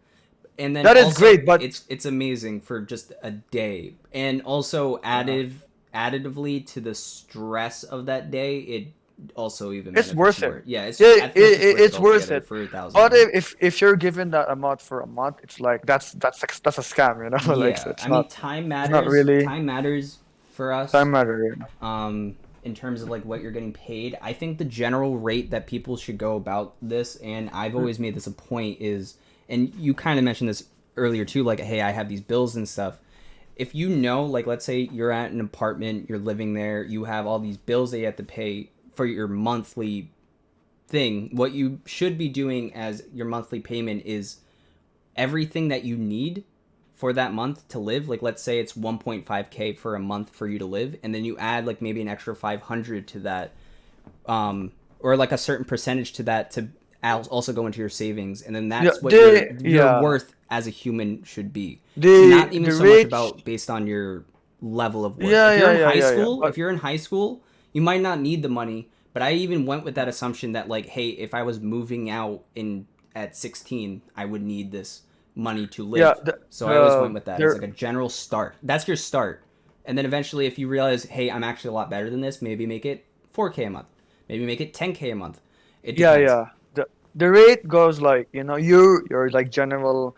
And then That is also great, but it's amazing for just a day. And also uh, additively to the stress of that day, it also even it's benefits worth it. more. Yeah, it's Yeah, I think it's just worth it it's worth altogether it. for 1,000 But man. if you're given that amount for a month, it's like that's a scam, you know. Like Yeah, I mean time it's not matters. really Time matters for us. time matter. You know. In terms of like what you're getting paid, I think the general rate that people should go about this, and I've always made this a point, is, and you kind of mentioned this earlier too, like, hey, I have these bills and stuff. If you know, like, let's say you're at an apartment, you're living there, you have all these bills that you have to pay for your monthly thing, what you should be doing as your monthly payment is everything that you need for that month to live. Like, let's say it's 1.5K for a month for you to live, and then you add like maybe an extra 500 to that, or like a certain percentage to that to also go into your savings, and then Yeah, that's what your worth as a human should be. Not even the so much rich. about based on your level of work. Yeah, yeah, yeah, yeah, yeah. But If you're in high school, you might not need the money. But I even went with that assumption that like, hey, if I was moving out in at 16, I would need this money to yeah, live. So I always went with that as there. like a general start. That's your start. And then eventually if you realize, hey, I'm actually a lot better than this, maybe make it 4K a month. Maybe make it 10K a month. It Yeah, depends. yeah. The rate goes like your like general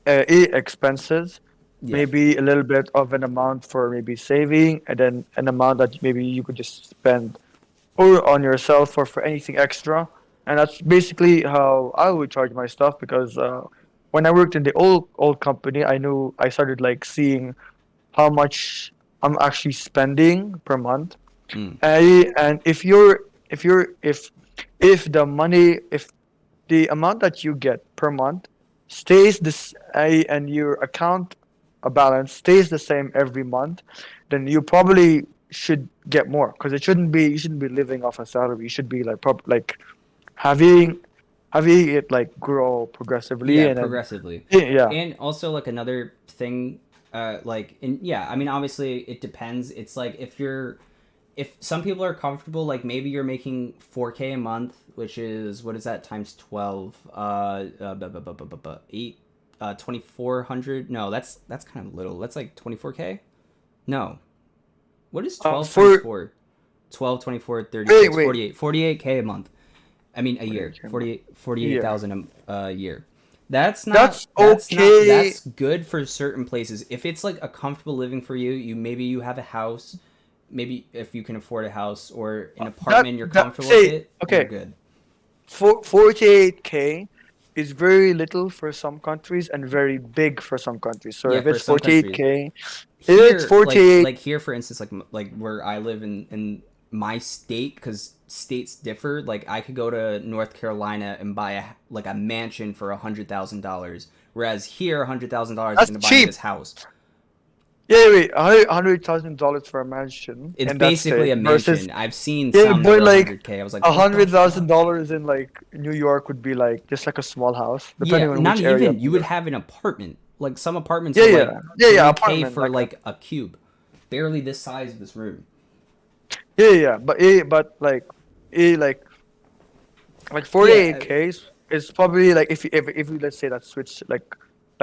expenses, Yeah. maybe a little bit of an amount for maybe saving, and then an amount that maybe you could just spend or on yourself or for anything extra. And that's basically how I would charge my stuff because when I worked in the old company, I knew I started like seeing how much I'm actually spending per month. Mm. And if the money if the amount that you get per month stays this and your account balance stays the same every month, then you probably should get more because it shouldn't be you shouldn't be living off a salary. You should be like like having having it like grow progressively Yeah, and then progressively. yeah. And also like another thing, like in yeah, I mean obviously it depends. It's like if some people are comfortable, like maybe you're making 4K a month, which is what is that times 12? 8 2400. No, that's kind of little. That's like 24K. No, what is 12 times For 4? 12, 24, wait 36, wait 48. 48K a month. I mean a what year. did 48 yeah 48,000 a year. That's not that's that's not okay. that's good for certain places. If it's like a comfortable living for you, maybe you have a house, maybe if you can afford a house or an apartment, you're That comfortable with say it, you're okay. good. 48K is very little for some countries and very big for some countries. So Yeah, if for it's some countries. 48K, if it's Here, 48, like here for instance, like where I live in my state, because states differ. Like I could go to North Carolina and buy a mansion for $100,000, whereas here $100,000 is that's gonna buy me cheap. this house. Yeah, wait, $100,000 for a mansion It's in that state basically a versus mansion. I've seen yeah, some that but were like 100K. I was like, a what the hundred thousand fuck? dollars in like New York would be like just like a small house, Yeah, depending on not which area even. you You would live. have an apartment. Like some apartments Yeah, are yeah, like yeah, yeah, 3K apartment for like a like a cube, barely this size of this room. yeah, yeah, but like Yeah, 48K is probably like if you let's say that switch like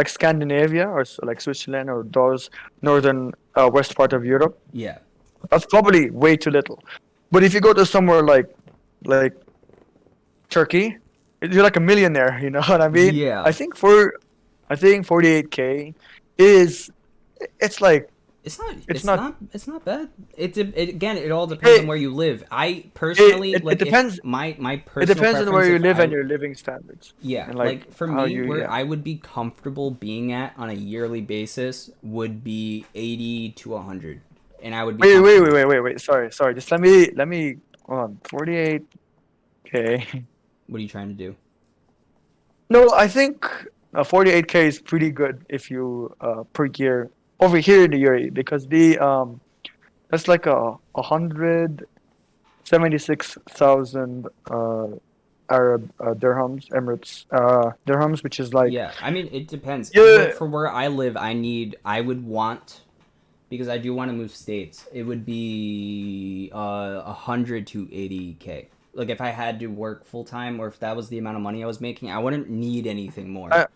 Scandinavia or like Switzerland or those northern west part of Europe, yeah, that's probably way too little. But if you go to somewhere like Turkey, you're like a millionaire. You know what I mean? yeah. I think 48K is it's like It's not. it's It's not. not. It's not bad. Again. It all depends on It where you live. I personally it like if depends. my It personal depends on where preference. you If live and I your living standards Yeah, and like like for how me, you where yeah. I would be comfortable being at on a yearly basis would be 80 to 100, and I would be comfortable. Wait. Sorry. Just let me hold on. 48K. What are you trying to do? No, I think 48K is pretty good if you per year over here in the UAE because the that's like a 176,000 Arab dirhams, Emirates dirhams, which is like Yeah, I mean it depends. yeah. For where I live, I would want, because I do want to move states. It would be 100 to 80K. Like if I had to work full time, or if that was the amount of money I was making, I wouldn't need anything more. I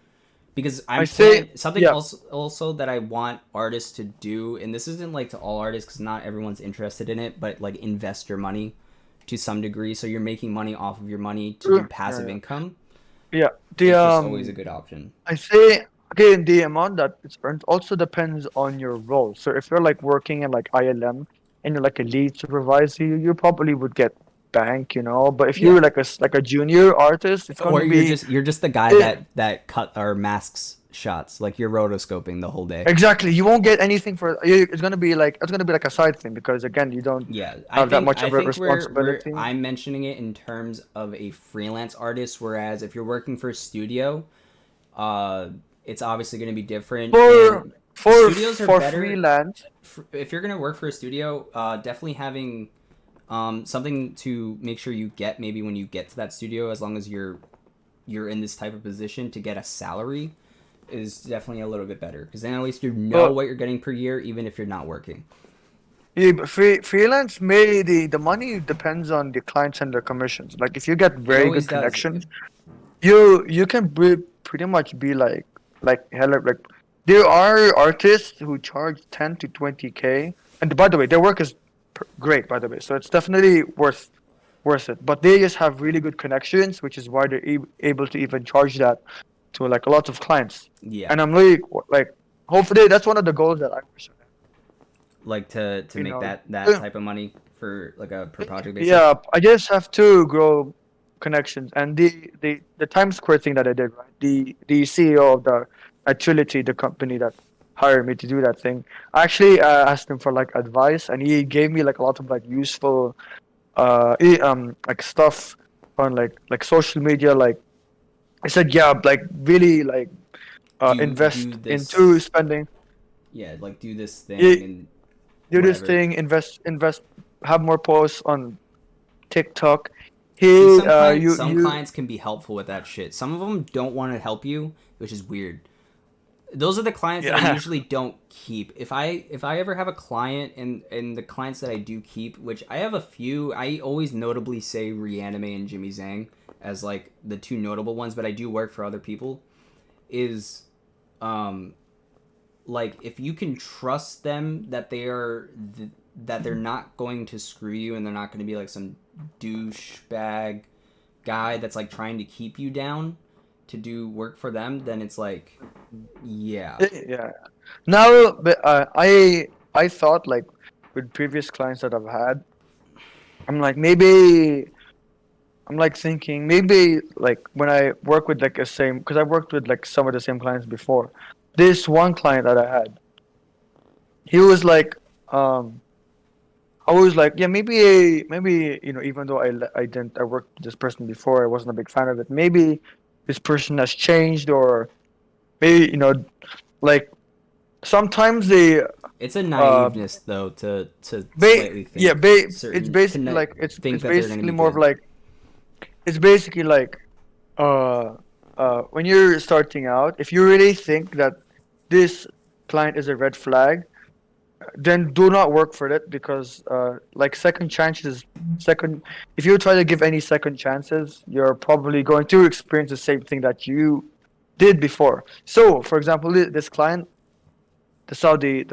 Because I I'm say plan something yeah. also that I want artists to do, and this isn't like to all artists because not everyone's interested in it, but like invest your money to some degree, so you're making money off of your money to do passive Yeah. income Yeah. The is just always a good option. I say again the amount that it's earned also depends on your role. So if you're like working in like ILM and you're like a lead supervisor, you probably would get bank, you know. But if Yeah, you're like like a junior artist, it's going or to be you're just the guy eh, that cut our masks shots, like you're rotoscoping the whole day. exactly. You won't get anything for it's going to be like a side thing because again, you don't Yeah, have that much I of a think we're responsibility. I'm mentioning it in terms of a freelance artist, whereas if you're working for a studio, uh, it's obviously going to be different. For And studios are for better freelance, if you're going to work for a studio. Definitely having something to make sure you get maybe when you get to that studio, as long as you're in this type of position to get a salary, is definitely a little bit better because then at least you know but what you're getting per year, even if you're not working. yeah, but freelance may the money depends on the clients and their commissions. Like if you get It very always good does. connections, you can pretty much be like hella like there are artists who charge 10 to 20K, and by the way, their work is great by the way, so it's definitely worth it. But they just have really good connections, which is why they're able to even charge that to like a lot of clients. Yeah. And I'm really like hopefully that's one of the goals that I wish I had. Like to You make know. that type of money for like a per project basis. Yeah, I just have to grow connections. And the Times Square thing that I did, right? The CEO of the Agility, the company that hired me to do that thing, I actually asked him for like advice, and he gave me like a lot of like useful like stuff on like social media. Like I said, yeah, like really like Do invest into this, spending. yeah, like do this Yeah, thing and do this whatever. thing, invest, have more posts on TikTok. See, He, some you, clients can be helpful with that shit. Some of them don't want to help you, which is weird. Those are the clients that I yeah, usually don't keep. If I ever have a client, and the clients that I do keep, which I have a few, I always notably say Reanime and Jimmy Zhang as like the two notable ones, but I do work for other people. Is um like if you can trust them that that they're not going to screw you and they're not going to be like some douchebag guy that's like trying to keep you down to do work for them, then it's like, yeah. yeah. Now, but I thought like with previous clients that I've had, I'm like maybe I'm like thinking maybe like when I work with like a same because I worked with like some of the same clients before. This one client that I had, he was like, I was like, yeah, maybe even though I didn't I worked with this person before, I wasn't a big fan of it. Maybe this person has changed, or maybe like sometimes they It's a uh naiveness though to slightly yeah, think it's certain to basically like think it's that they're going to basically be more of good. like it's basically like uh when you're starting out, if you really think that this client is a red flag, then do not work for it because like second chances second if you try to give any second chances, you're probably going to experience the same thing that you did before. So for example, this client, the Saudi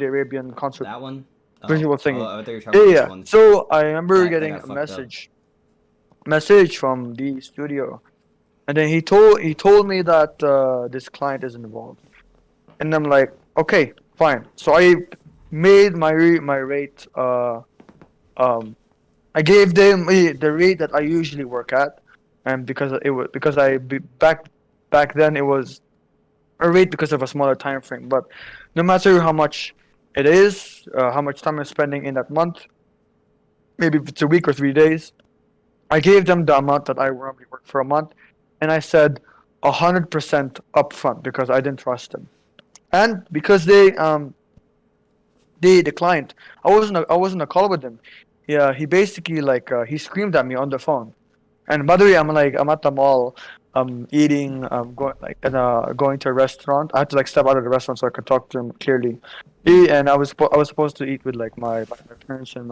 Arabian concert That one? Oh, visual oh, thingy. I thought you were talking Yeah, about this yeah. one. So I remember That getting got a fucked up. message from the studio, and then he told me that this client is involved, and I'm like, okay, fine. So I made my rate. Um, I gave them the rate that I usually work at, and because back then it was a rate because of a smaller time frame. But no matter how much it is, how much time I'm spending in that month, maybe if it's a week or 3 days, I gave them the amount that I normally work for a month, and I said 100% upfront because I didn't trust them, and because the client, I wasn't a call with him. Yeah, he basically like he screamed at me on the phone. And by the way, I'm at the mall, eating, going to a restaurant. I had to like step out of the restaurant so I could talk to him clearly. And I was supposed to eat with like my parents and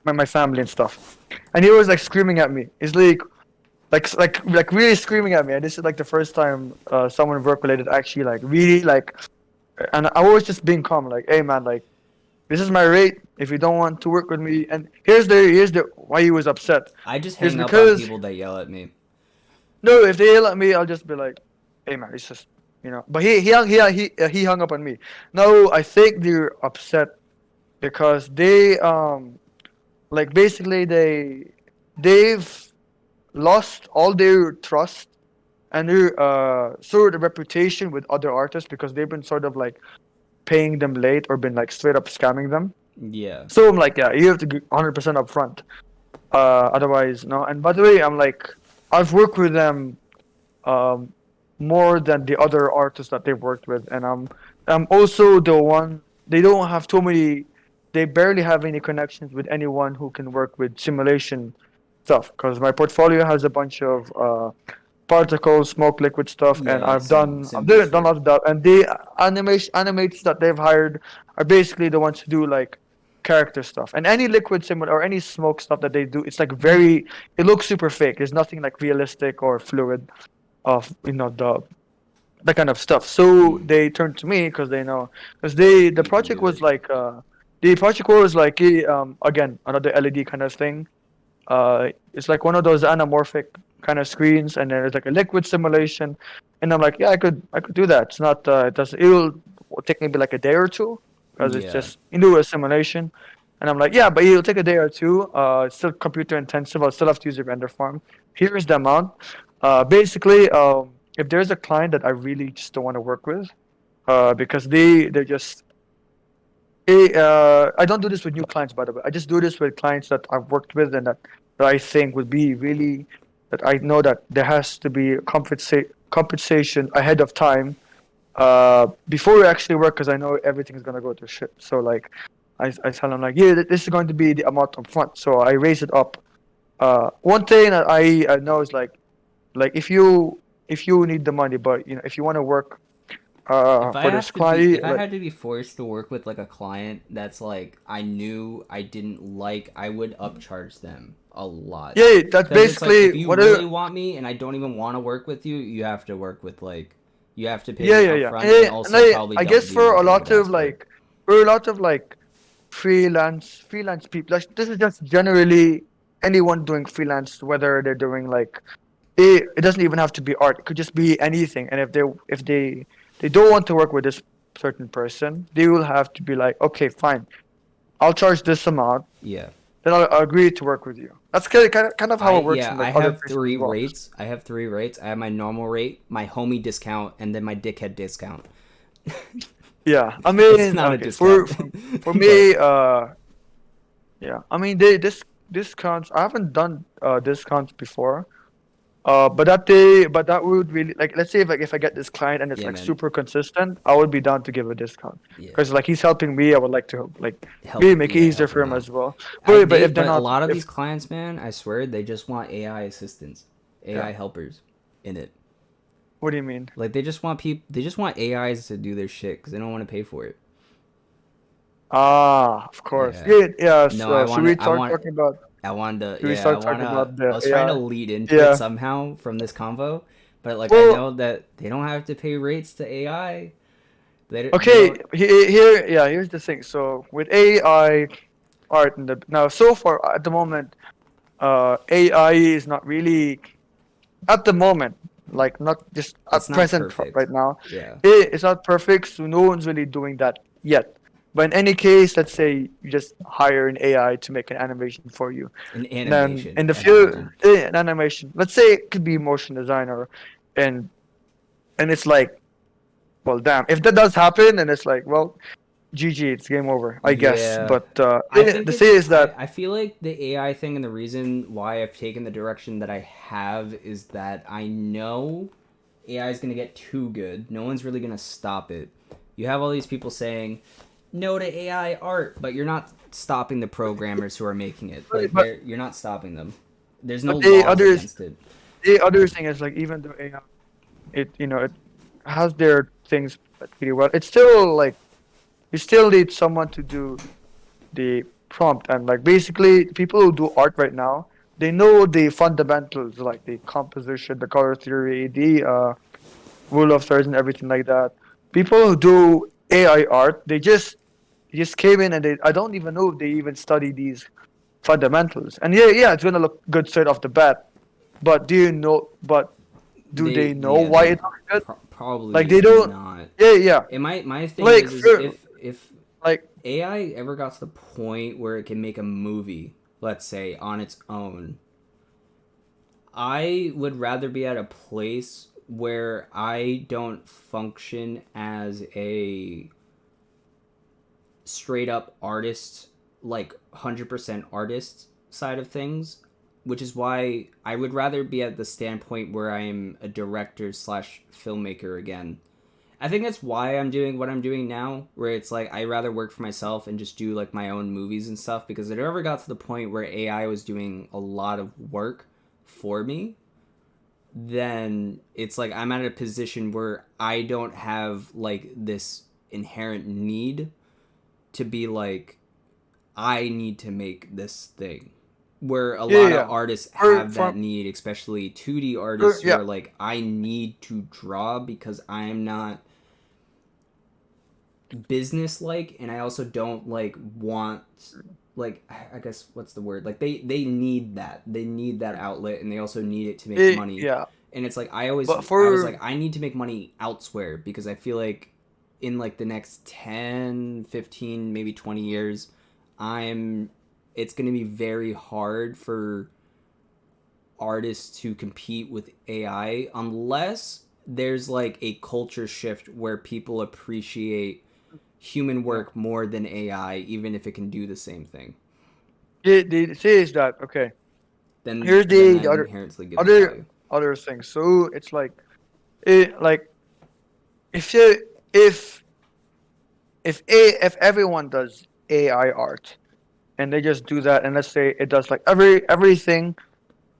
my family and stuff. And he was like screaming at me. He's like really screaming at me. And this is like the first time someone work related actually like really like. And I was just being calm, like, hey man, like this is my rate. If you don't want to work with me, and here's the why he was upset. I just Is hang up on because people that yell at me. no, if they yell at me, I'll just be like, "Hey man, it's just But he hung up on me. No, I think they're upset because they like basically they've lost all their trust and their sort of reputation with other artists because they've been sort of like paying them late or been like straight up scamming them. Yeah. So I'm like, yeah, you have to be 100% upfront. Otherwise, no. And by the way, I'm like, I've worked with them um, more than the other artists that they've worked with, and I'm also the one. They don't have too many. They barely have any connections with anyone who can work with simulation stuff because my portfolio has a bunch of particles, smoke, liquid stuff, and Yeah, like I've sim done sim I've based done a work. lot of that. And the animates that they've hired are basically the ones who do like character stuff. And any liquid simul or any smoke stuff that they do, it's like very it looks super fake. There's nothing like realistic or fluid of that kind of stuff. So Mm. they turned to me because they know because they the You can project do was it. like again another LED kind of thing. It's like one of those anamorphic kind of screens, and then it's like a liquid simulation. And I'm like, yeah, I could do that. It's not, it doesn't, it'll take maybe like a day or two because it's Yeah. just you do a simulation. And I'm like, yeah, but it'll take a day or two. It's still computer intensive. I'll still have to use a render farm. Here's the amount. Basically, if there's a client that I really just don't want to work with, because they're just I don't do this with new clients, by the way. I just do this with clients that I've worked with and that I think would be really that I know that there has to be compensation ahead of time before we actually work because I know everything is gonna go to shit. So like I tell them like, yeah, this is going to be the amount up front. So I raise it up. One thing that I know is like if you need the money, but if you want to work for this client, If I like had to be forced to work with like a client that's like I knew I didn't like, I would upcharge them a lot. yeah, that's Because it's like basically if you what I really want me and I don't even want to work with you, you have to work with like you have to pay yeah me yeah yeah, upfront and and also probably I double guess the amount that I would ask for. for a lot of like freelance people, like this is just generally anyone doing freelance, whether they're doing like it doesn't even have to be art. It could just be anything. And if they don't want to work with this certain person, they will have to be like, okay, fine, I'll charge this amount, Yeah. then I'll agree to work with you. That's kind of how it works in I like other have places as three well. rates. I have three rates. I have my normal rate, my homie discount, and then my dickhead discount. Yeah, I It's mean, not a okay, discount, for but me, yeah, I mean, this discounts. I haven't done discounts before. But that would really like let's say if I get this client and it's yeah, like man. super consistent, I would be down to give a discount Yeah. because like he's helping me. I would like to like Help really make it yeah, easier help for them him out. as well. But if they're But a not, lot of if these clients, man, I swear they just want AI assistants, yeah, AI helpers in it. what do you mean? Like they just want AIs to do their shit because they don't want to pay for it. Ah, of course. Yeah. Yeah, yeah. No, So should we start talking about? yeah, I want to I The was trying to AI? lead into it Yeah. somehow from this convo, but like I Well, know that they don't have to pay rates to AI. They okay. don't. Yeah. Here's the thing. So with AI art and the now so far at the moment, AI is not really at the moment, like not just It's at not present perfect. right now, Yeah. it's not perfect, so no one's really doing that yet. But in any case, let's say you just hire an AI to make an animation for you. An And then animation, in the imagine. future, an animation, let's say it could be motion designer, and it's like, well, damn, if that does happen, and it's like, well, GG, it's game over, I guess. Yeah. But I think the thing is that, I feel like the AI thing and the reason why I've taken the direction that I have is that I know AI is going to get too good. No one's really going to stop it. You have all these people saying no to AI art, but you're not stopping the programmers who are making it. Like but you're not stopping them. There's no but the laws others, against it. the other thing is like even though AI, it has their things pretty well. It's still like you still need someone to do the prompt and like basically people who do art right now, they know the fundamentals like the composition, the color theory, the rule of thirds and everything like that. People who do AI art, they just came in and they I don't even know if they even study these fundamentals. And yeah, it's gonna look good straight off the bat. But do you know? But do they know Yeah, why it looks good? Like probably they don't. not. Yeah, yeah. And my thing Like is for if like AI ever got to the point where it can make a movie, let's say, on its own, I would rather be at a place where I don't function as a straight up artist, like 100% artist side of things, which is why I would rather be at the standpoint where I am a director slash filmmaker again. I think that's why I'm doing what I'm doing now, where it's like I rather work for myself and just do like my own movies and stuff because it ever got to the point where AI was doing a lot of work for me, then it's like I'm at a position where I don't have like this inherent need to be like I need to make this thing. Where a yeah, lot of yeah. artists For have that need, especially 2D artists for who yeah. are like, I need to draw because I'm not business like and I also don't like want like I guess what's the word? Like they need that. They need that outlet and they also need it to make money. Yeah. And it's like But I was for like I need to make money elsewhere because I feel like in like the next 10, 15, maybe 20 years I'm it's going to be very hard for artists to compete with AI unless there's like a culture shift where people appreciate human yeah, work more than AI, even if it can do the same thing. the thing is that okay. Here's Then that the inherently gives it other value. other thing. So it's like it like if you if if everyone does AI art, and they just do that. And let's say it does like everything.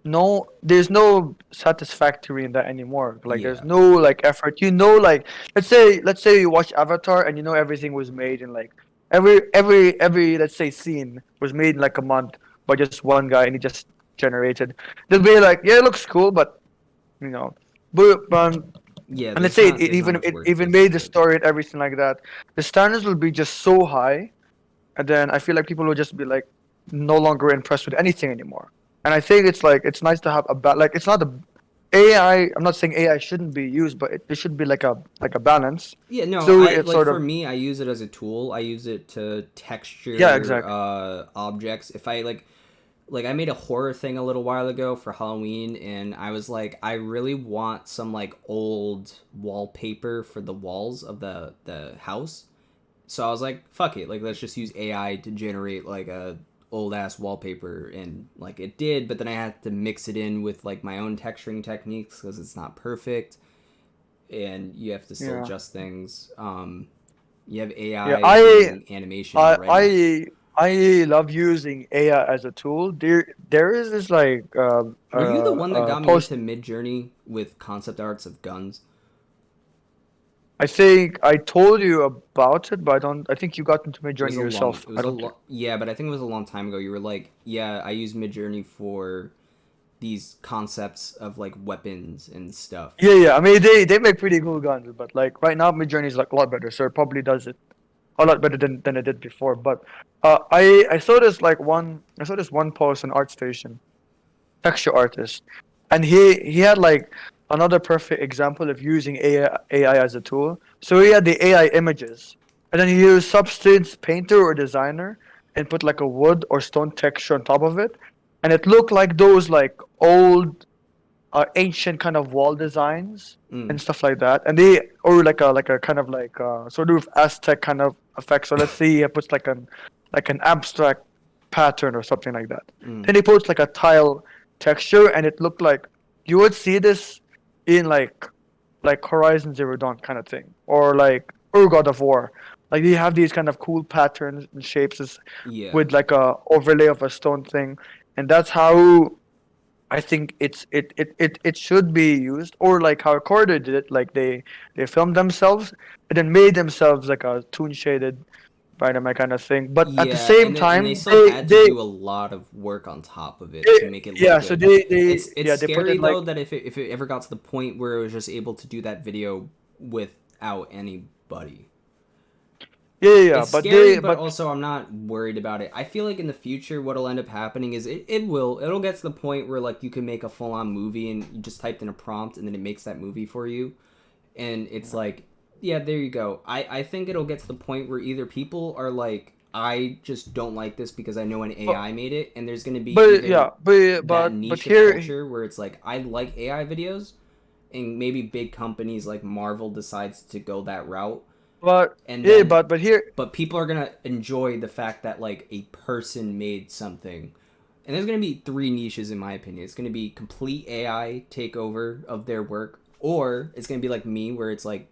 No, there's no satisfactory in that anymore. Like there's Yeah. no like effort. Like let's say you watch Avatar and you know everything was made in like every let's say scene was made in like a month by just one guy and he just generated. They'll be like, yeah, it looks cool, but you know, but Yeah, and let's say it, there's not much it work even goes made the into it. story and everything like that. The standards will be just so high, and then I feel like people will just be like no longer impressed with anything anymore. And I think it's like it's nice to have like it's not a AI. I'm not saying AI shouldn't be used, but there should be like a balance. Yeah, no, So I it's like sort for of me, I use it as a tool. I use it to yeah, texture exactly. objects. If I like I made a horror thing a little while ago for Halloween, and I was like, I really want some like old wallpaper for the walls of the house. So I was like, fuck it, like let's just use AI to generate like a old ass wallpaper, and like it did, but then I had to mix it in with like my own texturing techniques because it's not perfect, and you have to still Yeah, adjust things. You have yeah. AI doing animation I already. I I love using AI as a tool. There is this like Were you the one that got me post. into Mid Journey with concept arts of guns? I think I told you about it, but I don't. I think you got into It was Midjourney a long. yourself. It I was a don't think. lot. Yeah, but I think it was a long time ago. You were like, yeah, I use Mid Journey for these concepts of like weapons and stuff. Yeah, yeah. I mean, they make pretty cool guns, but like right now, Midjourney is like a lot better, so it probably does it a lot better than it did before. But I saw this like one I saw this one post on ArtStation, texture artist, and he had like another perfect example of using AI as a tool. So he had the AI images, and then he used Substance Painter or Designer and put like a wood or stone texture on top of it, and it looked like those like old ancient kind of wall designs Mm. and stuff like that, and they or like a kind of like sort of Aztec kind of effect. So let's say he puts like an abstract pattern or something like that. Mm. Then he puts like a tile texture, and it looked like you would see this in like Horizon Zero Dawn kind of thing, or God of War. Like you have these kind of cool patterns and shapes Yeah. with like a overlay of a stone thing, and that's how I think it should be used, or like how Corda did it, like they filmed themselves and then made themselves like a toon shaded Spider-Man kind of thing. But at the Yeah, same and they time, still had to do a lot of work on top of it they to make it look yeah, so good. It's they put scary in like though that if it ever got to the point where it was just able to do that video without anybody. yeah, It's but scary, they but but also I'm not worried about it. I feel like in the future, what'll end up happening is it'll get to the point where like you can make a full on movie and you just typed in a prompt and then it makes that movie for you, and it's like, yeah, there you go. I think it'll get to the point where either people are like, I just don't like this because I know an but, AI made it, and there's gonna be but either yeah, that but niche of here culture where it's like I like AI videos, and maybe big companies like Marvel decides to go that route, but and yeah, then but here but people are gonna enjoy the fact that like a person made something. And there's gonna be three niches in my opinion. It's gonna be complete AI takeover of their work, or it's gonna be like me where it's like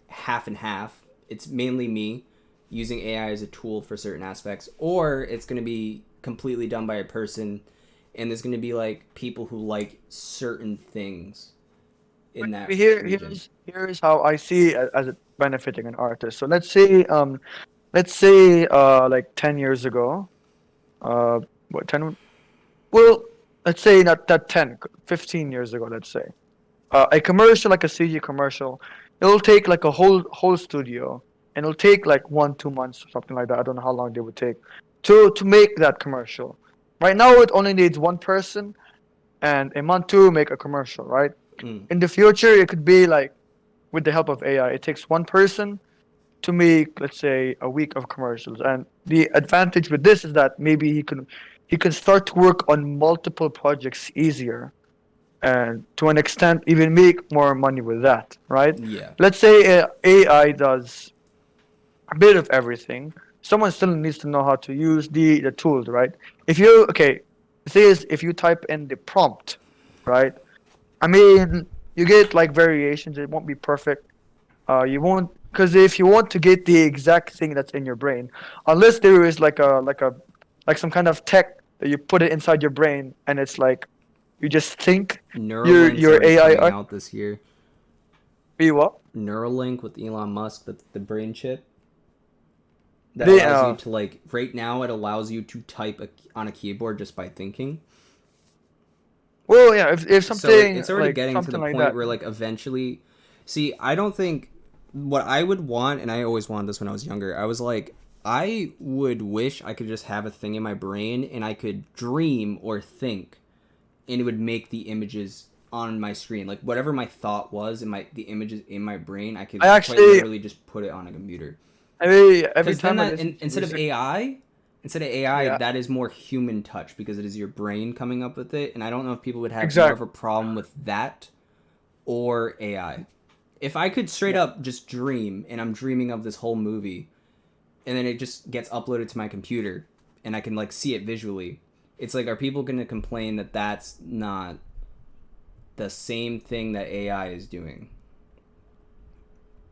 half and half. It's mainly me using AI as a tool for certain aspects, or it's gonna be completely done by a person, and there's gonna be like people who like certain things in that region. here's how I see it as it benefiting an artist. So let's say like 10 years ago, uh what 10 well, let's say not 10, 15 years ago, let's say. A commercial like a CG commercial, it'll take like a whole studio, and it'll take like 1 2 months or something like that. I don't know how long they would take to make that commercial. Right now, it only needs one person and a month to make a commercial. Right. Mm. In the future, it could be like with the help of AI, it takes one person to make, let's say, a week of commercials. And the advantage with this is that maybe he can start to work on multiple projects easier, and to an extent even make more money with that, right? Yeah. Let's say AI does a bit of everything. Someone still needs to know how to use the tools, right? If you okay, the thing is, if you type in the prompt, right? I mean, you get like variations. It won't be perfect. You won't. because if you want to get the exact thing that's in your brain, unless there is like some kind of tech that you put it inside your brain and it's like you just think Neuralink's your already AI coming are out this year. be what? Neuralink with Elon Musk, that's the brain chip that They allows you to like right now it allows you to type on a keyboard just by thinking. well yeah if So something it's already like getting to the something like point that. where like eventually, see, I don't think what I would want, and I always wanted this when I was younger. I was like, I would wish I could just have a thing in my brain and I could dream or think, and it would make the images on my screen, like whatever my thought was and my the images in my brain, I could I quite actually literally just put it on a computer. every Because then time I that listen to instead of music, AI, yeah, that is more human touch because it is your brain coming up with it. And I don't know if people would have more of exactly. a problem with that or AI. If I could straight Yeah. up just dream and I'm dreaming of this whole movie and then it just gets uploaded to my computer and I can like see it visually, it's like, are people going to complain that that's not the same thing that AI is doing?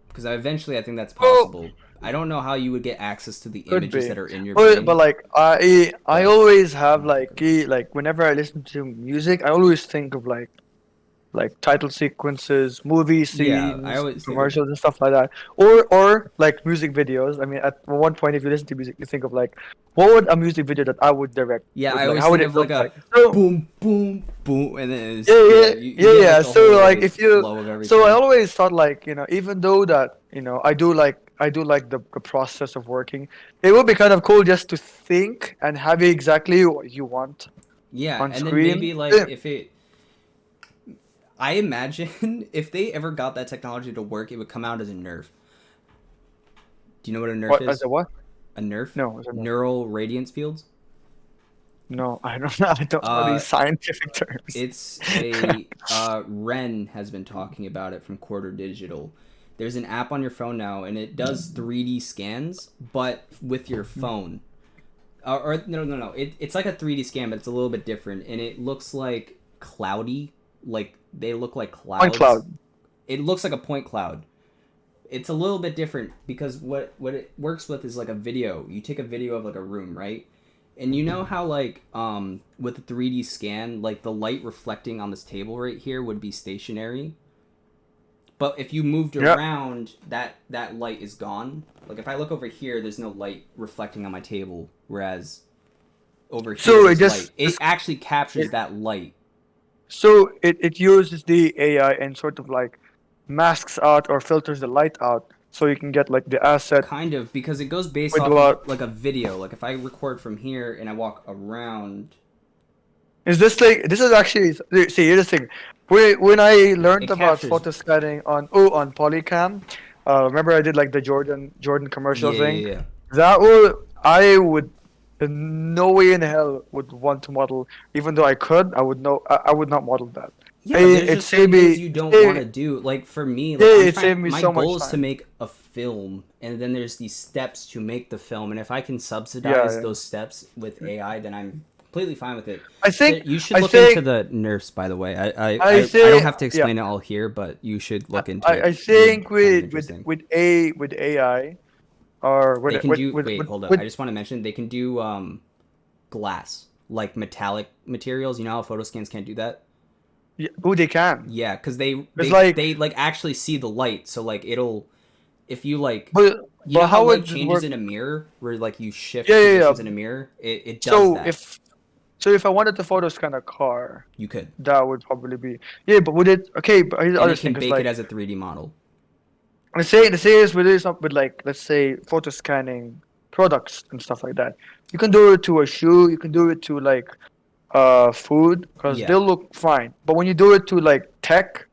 Because eventually I think that's Well, possible. I don't know how you would get access to the could images be, that are in your but brain, like I but always I have don't think like of it. like whenever I listen to music, I always think of like title sequences, movie Yeah, I scenes, always think of commercials and stuff like that. Or like music videos. I mean, at one point, if you listen to music, you think of like, what would a music video that I would direct yeah, look I like? always How would think it of like look a like? So boom, boom, boom, and then it's, yeah, yeah, yeah, you yeah, get like yeah. the So whole like like if you, flow of so I everything. always thought like even though that I do like the process of working, it would be kind of cool just to think and have it exactly what you want Yeah, on and then screen. maybe like if it, I imagine if they ever got that technology to work, it would come out as a nerf. Do you know what a nerf What as is? a what? A nerf, No, as a no. neural radiance fields. No, I don't know. I don't know Uh, these scientific terms. It's a Ren has been talking about it from Quarter Digital. There's an app on your phone now, and it does 3D scans, but with your phone. Or no, no, no. It's like a 3D scan, but it's a little bit different, and it looks like cloudy. Like they look like On clouds. cloud. It looks like a point cloud. It's a little bit different because what it works with is like a video. You take a video of like a room, right? And you know how like with the 3D scan, like the light reflecting on this table right here would be stationary. But if you moved Yeah. around, that light is gone. Like if I look over here, there's no light reflecting on my table, whereas over here So it there's light. just It actually captures it, that light. so it uses the AI and sort of like masks out or filters the light out so you can get like the asset Kind of because it goes based with off of what like a video. Like if I record from here and I walk around, is this like this is actually see here's the thing. When I learned it about captures. photo scanning on Polycam, remember I did like the Jordan commercial Yeah, thing? yeah, yeah. That would I would no way in hell would want to model even though I could I would not model that. Yeah, there's It just saved certain things me you don't want to do. Like for me, like I'm it trying saved me my so much goal is to time. make a film and then there's these steps to make the film and if I can Yeah, subsidize yeah. those steps with AI, then I'm completely fine with it. I think You should I look into think the nerfs by the way. I I don't think have to yeah. explain it all here, but you should look into it. I You would think find it interesting. with AI or They can do wait, hold up. with I just want to mention they can do glass, like metallic materials. You know how photo scans can't do that? yeah, who they can. Yeah, because It's like they like actually see the light, so like it'll if you like you but know how how light would it changes work? in a mirror where like you Yeah, shift yeah, yeah. positions in a mirror, it does So that. if I wanted to photo scan a car, You could, that would probably be yeah. But would it okay? But here's the and other it can thing is bake it like as a 3D model. the say is with this up with like let's say photo scanning products and stuff like that. You can do it to a shoe. You can do it to like food because Yeah, they'll look fine. But when you do it to like tech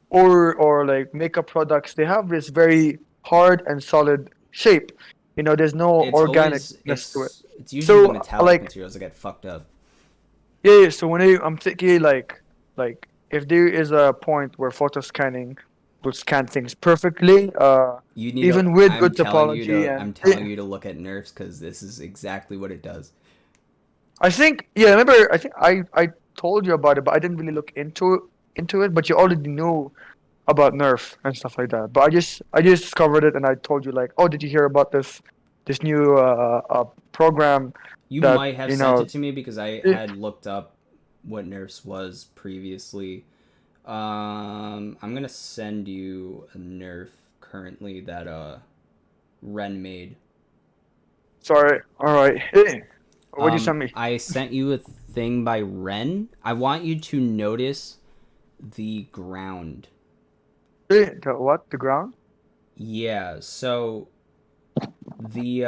or like makeup products, they have this very hard and solid shape. There's no organicness to it. it's usually the So metallic like materials that get fucked up. yeah, yeah, so I'm thinking like if there is a point where photo scanning will scan things perfectly, You need to. even with good topology and I'm telling you to look at nerfs because this is exactly what it does. I think yeah, I think I told you about it, but I didn't really look into it. But you already knew about Nerf and stuff like that. But I just discovered it and I told you like, oh, did you hear about this new program You that might have you sent know? it to me because I eh, had looked up what Nerfs was previously. I'm gonna send you a Nerf currently that Ren made. Sorry. All right. What you send me? I sent you a thing by Ren. I want you to notice the ground. The what? The ground? Yeah, so the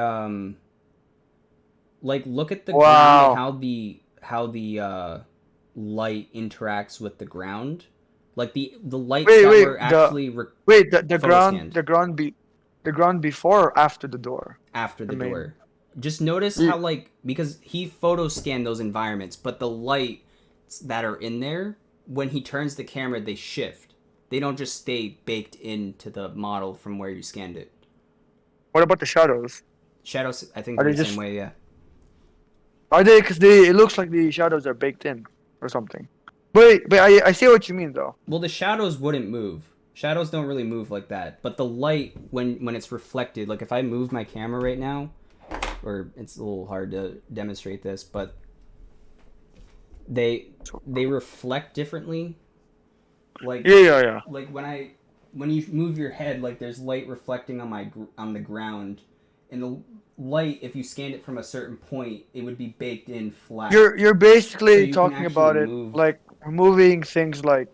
like look at the ground and Wow. how the light interacts with the ground. Like the lights Wait, that wait. were actually The photo ground, scanned the ground before or after the door. after The the main. door. Just notice Yeah. how like because he photo scanned those environments, but the lights that are in there when he turns the camera they shift. They don't just stay baked into the model from where you scanned it. What about the shadows? Shadows I think Are they're they the same just way, yeah. are they? Because they it looks like the shadows are baked in or something. But I see what you mean though. Well, the shadows wouldn't move. Shadows don't really move like that. But the light, when it's reflected, like if I move my camera right now, or it's a little hard to demonstrate this, but they So, they reflect differently. Like yeah, yeah, yeah. like when you move your head, like there's light reflecting on on the ground, and the light, if you scanned it from a certain point, it would be baked in flat. You're So basically you can talking actually about it move. like removing things like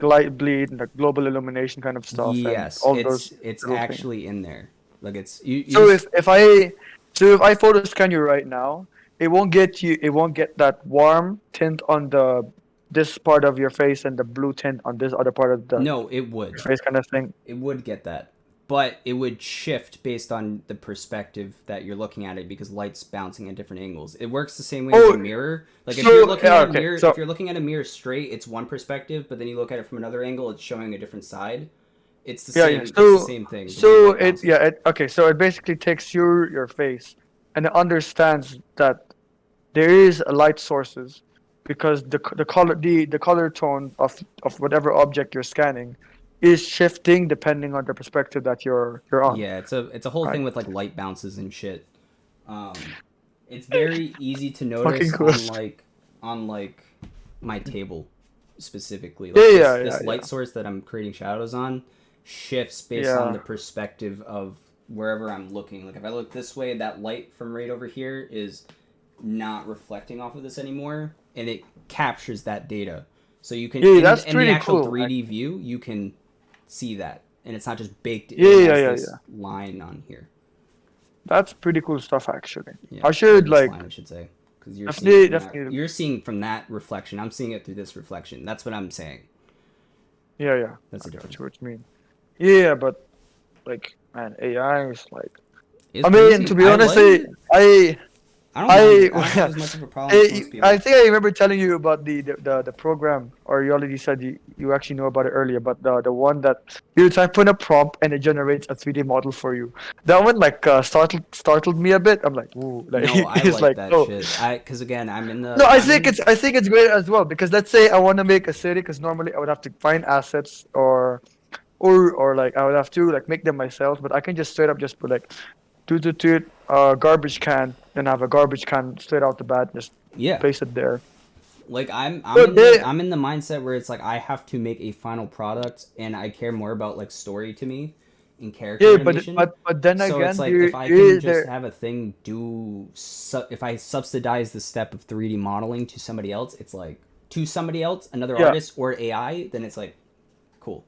light bleed and like global illumination kind of stuff and Yes, all those it's little things. actually in there. Like it's you So just if I photo scan you right now, it won't get that warm tint on the this part of your face and the blue tint on this other part of the no, it would. your face kind of thing. It would get that. But it would shift based on the perspective that you're looking at it because light's bouncing at different angles. It works the same way as a Oh, mirror. Like if you're so looking yeah, at a okay. mirror, So if you're looking at a mirror straight, it's one perspective, but then you look at it from another angle, it's showing a different side. yeah, yeah. It's the same thing, the way light bounces. Okay. So it basically takes your face and it understands that there is a light sources because the color tone of whatever object you're scanning is shifting depending on the perspective that you're on. Yeah, it's a whole Right? thing with like light bounces and shit. It's very easy to Fucking notice cool. on like my table specifically. Yeah, Like yeah, yeah, this light yeah. source that I'm creating shadows on shifts based on Yeah. the perspective of wherever I'm looking. Like if I look this way, that light from right over here is not reflecting off of this anymore, and it captures that data. So you can Yeah, that's in the pretty actual cool. 3D view, you can see that, and it's not just baked Yeah, in yeah, as yeah, this yeah. line on here. That's pretty cool stuff actually. Yeah, I or should this like line, I should say, because definitely you're seeing from that reflection. I'm seeing it through this reflection. That's what I'm saying. yeah, yeah. That's I the got difference. you what you mean. Yeah, but like man, AI is like It's I mean to crazy. be I honest, like it. I I don't mind it. I don't have I as much of a problem as most I people. think I remember telling you about the program, or you already said you actually know about it earlier, but the one that you type in a prompt and it generates a 3D model for you. That one like startled me a bit. I'm like, ooh, like No, I it's like like that oh shit. Because again, no, I'm in. I think it's great as well because let's say I want to make a city because normally I would have to find assets or like I would have to like make them myself, but I can just straight up just put like toot garbage can and have a garbage can straight out the bat, just Yeah, place it there. like But they I'm in the mindset where it's like I have to make a final product, and I care more about like story to me, and character yeah, animation. but then So it's again, like if I there can is just there have a thing if I subsidize the step of 3D modeling to somebody else, it's like to somebody else, another yeah artist or AI, then it's like cool.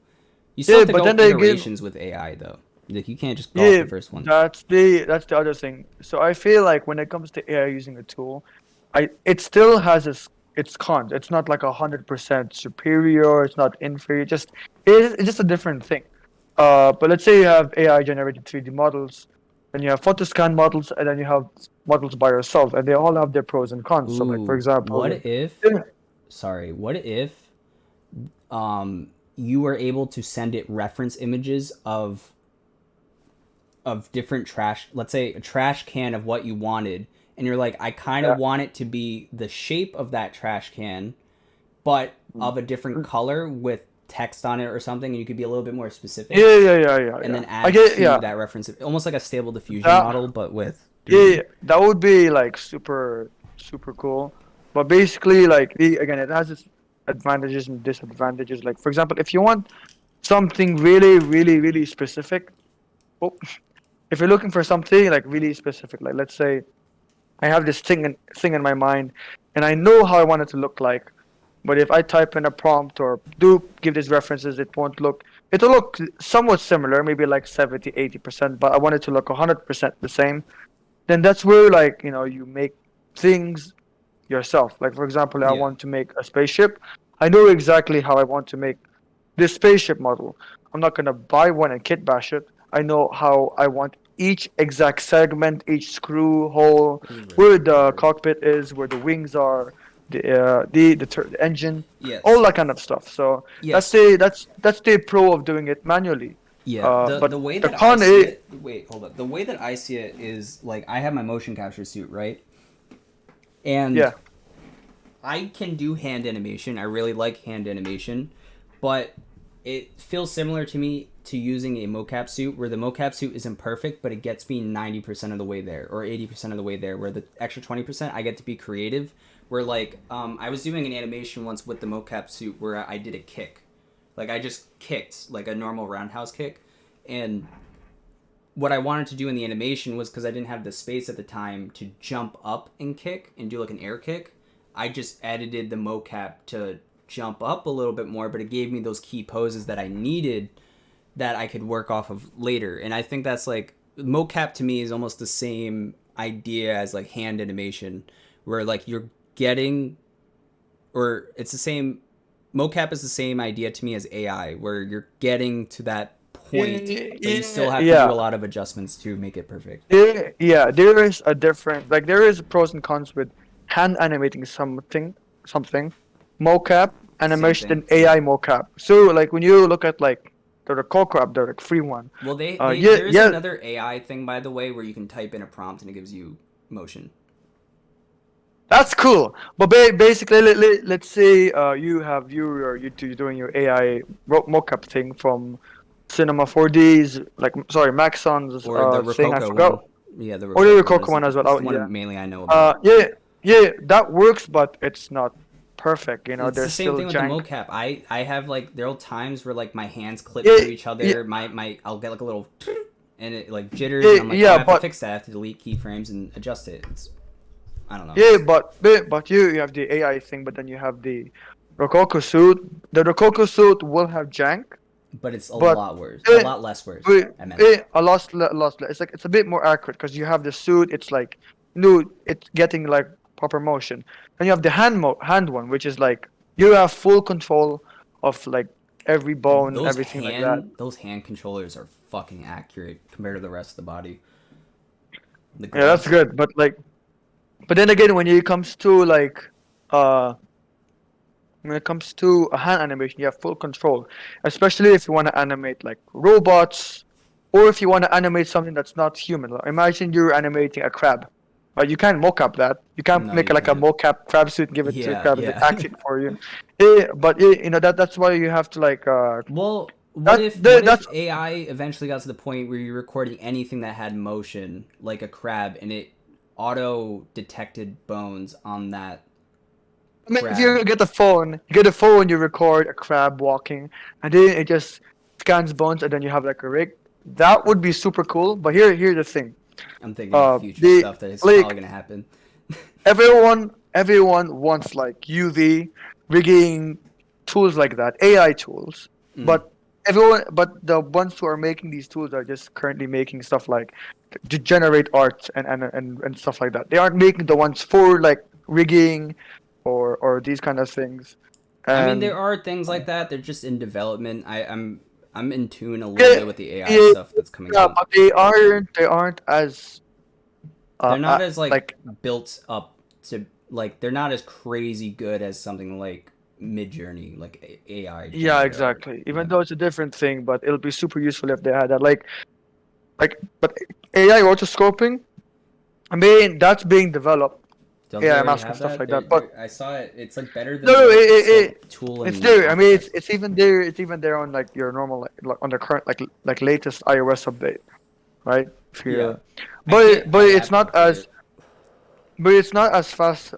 You still yeah, have to but go then they give iterations with AI though. Like you can't just go off yeah the first one. that's the other thing. So I feel like when it comes to AI using a tool, it still has its cons. It's not like 100% superior. It's not inferior. It's just a different thing. But let's say you have AI generated 3D models, then you have photoscan models, and then you have models by yourself, and they all have their pros and cons. So, like for Ooh, what example, if? yeah, Sorry, what if you were able to send it reference images of different trash, let's say a trash can of what you wanted, and you're like, I kind of yeah, want it to be the shape of that trash can, but mm, of a different color with text on it or something, and you could be a little bit more specific, and Yeah. then I add get to yeah. that reference, almost like a stable diffusion That model, but with yeah, 3D. that would be like super cool. But basically, like again, it has its advantages and disadvantages. Like for example, if you want something really specific, oh, if you're looking for something like really specific, like let's say I have this thing in my mind, and I know how I want it to look like. But if I type in a prompt or do give these references, it won't look. It'll look somewhat similar, maybe like 70, 80%. But I want it to look 100% the same. Then that's where like you make things yourself. Like for example, I Yeah. want to make a spaceship. I know exactly how I want to make this spaceship model. I'm not gonna buy one and kit bash it. I know how I want each exact segment, each screw hole, This is very where true. the Very true. cockpit is, where the wings are, the engine, all Yes. that kind of stuff. So that's Yes. the that's that's the pro of doing it manually. Yeah, But the way the that I con see is it, wait, hold up. The way that I see it is like I have my motion capture suit, right? And yeah, I can do hand animation. I really like hand animation, but it feels similar to me to using a mocap suit where the mocap suit isn't perfect, but it gets me 90% of the way there or 80% of the way there, where the extra 20% I get to be creative. Where like I was doing an animation once with the mocap suit where I did a kick. Like I just kicked like a normal roundhouse kick, and what I wanted to do in the animation was because I didn't have the space at the time to jump up and kick and do like an air kick. I just edited the mocap to jump up a little bit more, but it gave me those key poses that I needed that I could work off of later. And I think that's like mocap to me is almost the same idea as like hand animation, where like you're getting, or it's the same. Mocap is the same idea to me as AI, where you're getting to that point, but you still have to do yeah. a lot of adjustments to make it perfect. Yeah, there is a different like there is pros and cons with hand animating something, mocap Same animation thing. and Yeah. AI mocap. So like when you look at like the Coco the like, free one, Well, yeah, there is yeah, another AI thing, by the way, where you can type in a prompt and it gives you motion. that's cool. But basically, let's say you're doing your AI mocap thing from Cinema 4D's like sorry Maxon's Or the thing I Rococo forgot, one. Yeah, the or the Rococo one Coco is one as well. it's Oh the yeah. one mainly I know about. Yeah, that works, but it's not perfect. It's the There's same still thing with the jank. mocap. I have like there are times where like my hands clip Yeah, to each yeah, other. My I'll get like a little and it like jitters, and I'm like, oh, I yeah, have to fix that. I have to delete keyframes and adjust it. It's I don't know. It's but you have the AI thing, but then you have the Rococo suit. The Rococo suit will have jank, but it's a but lot worse, a it, lot less worse. I meant. a lot. It's like it's a bit more accurate because you have the suit. It's like it's getting like proper motion. And you have the hand one, which is like you have full control of like every bone, everything like that. Those hand controllers are fucking accurate compared to the rest of the body. The Yeah, that's gloves. good. But then again, when it comes to like uh when it comes to a hand animation, you have full control, especially if you want to animate like robots, or if you want to animate something that's not human. Like, imagine you're animating a crab. You can't mocap that. You can't No, make you like a can't. mocap crab suit and give it to a Yeah, crab and it yeah. acts it for you. Yeah, but yeah, that's why you have to like Well, what if that's AI eventually got to the point where you're recording anything that had motion, like a crab, and it auto detected bones on that I mean, if you crab? get a phone, you record a crab walking, and then it just scans bones, and then you have like a rig. That would be super cool. But here's the thing. I'm thinking of future The stuff that is probably like gonna happen. everyone wants like UV rigging tools like that, AI tools. Mm. But the ones who are making these tools are just currently making stuff like to generate art and stuff like that. They aren't making the ones for like rigging or these kind of things. I mean, And there are things like that. They're just in development. I'm in tune a little yeah, bit with the AI yeah, stuff that's coming yeah, out. but they aren't as They're not as like like built up to like they're not as crazy good as something like Mid Journey, like AI yeah, generated art. exactly. Yeah. Even though it's a different thing, but it'll be super useful if they had that. But AI rotoscoping, I mean, that's being developed. Don't they AI already mask and have stuff that? like that. But I saw it. It's like better no, than no, the tool it's in there. I mean, After Effects. it's even there. It's even there on like your normal like on the current like latest iOS update, right? If Yeah, you, I can't. but I have to update it. it's not as fast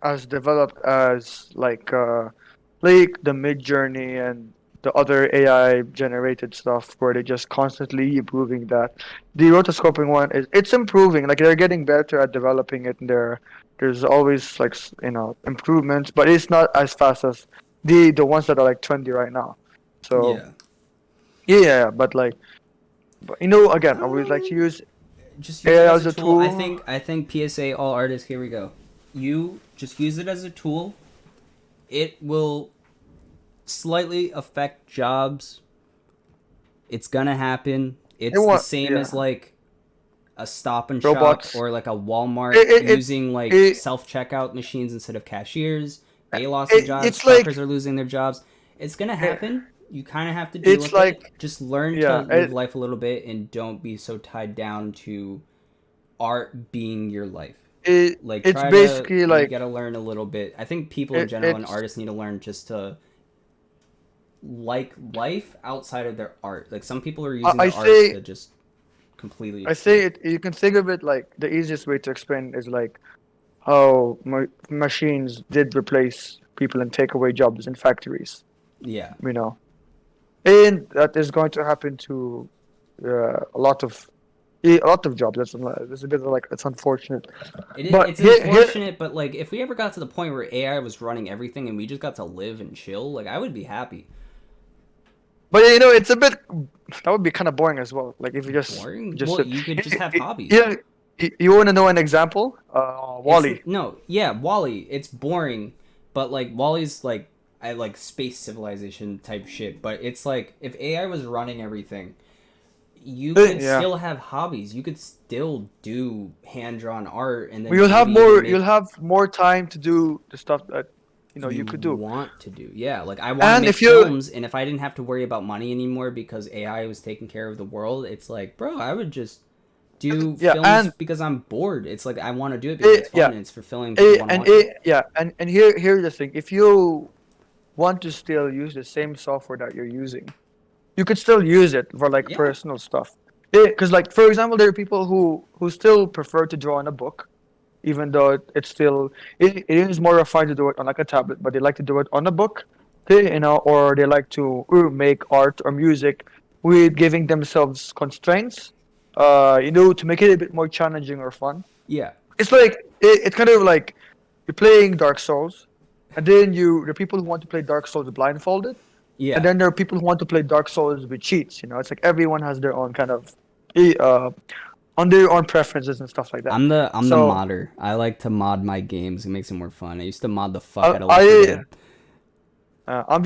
as developed as like the Mid Journey and the other AI generated stuff where they just constantly improving that. The rotoscoping one is it's improving. Like they're getting better at developing it, and there's always like improvements, but it's not as fast as the ones that are like trendy right now. So Yeah. yeah, but again, I would like to Um, use just use it AI as as a a tool. tool. I think PSA all artists. Here we go. You just use it as a tool. It will slightly affect jobs. It's gonna happen. It It's the want same yeah as like a Stop and Shop robots. or like a Walmart It's using like it, self checkout machines instead of cashiers. They lost some it jobs. it's like Truckers are losing their jobs. It's gonna it, happen. You kind of have to deal it's with it. like Just learn to yeah live life a little bit and don't be so tied down to art being your life. Like it's try to basically you like got to learn a little bit. I think people in general and it's artists need to learn just to like life outside of their art. Like some people are using I their art say to just completely I say escape. it. You can think of it like the easiest way to explain is like how machines did replace people and take away jobs in factories. Yeah. You know, and that is going to happen to a lot of jobs. That's a bit like it's unfortunate. But It's here, unfortunate, but like if we ever got to the point where AI was running everything and we just got to live and chill, like I would be happy. but it's a bit that would be kind of boring as well. Like if you Boring? just Well, you could just have hobbies. yeah, you want to know an example? It's Wally. no, yeah, Wally. It's boring, but like Wally's like I like space civilization type shit. But it's like if AI was running everything, you could Yeah. still have hobbies. You could still do hand drawn art, and then maybe even You'll make have more time to do the stuff that you you could do. want to do. Yeah, like I want to And make if you films, and if I didn't have to worry about money anymore because AI was taking care of the world, it's like, bro, I would just do yeah, films and because I'm bored. It's like I want to do it because it's yeah, fun and it's fulfilling. People want to watch it. yeah, and here's the thing. If you want to still use the same software that you're using, you could still use it for like Yeah, personal stuff. Because like for example, there are people who still prefer to draw in a book, even though it's still it is more refined to do it on like a tablet, but they like to do it on a book, okay, or they like to make art or music with giving themselves constraints, to make it a bit more challenging or fun. yeah, It's like it's kind of like you're playing Dark Souls, and then the people who want to play Dark Souls blindfolded, and yeah. then there are people who want to play Dark Souls with cheats. It's like everyone has their own kind of eh, uh on their own preferences and stuff like that. I'm the So modder. I like to mod my games. It makes it more fun. I used to mod the fuck I, out of Left 4 I Dead. I'm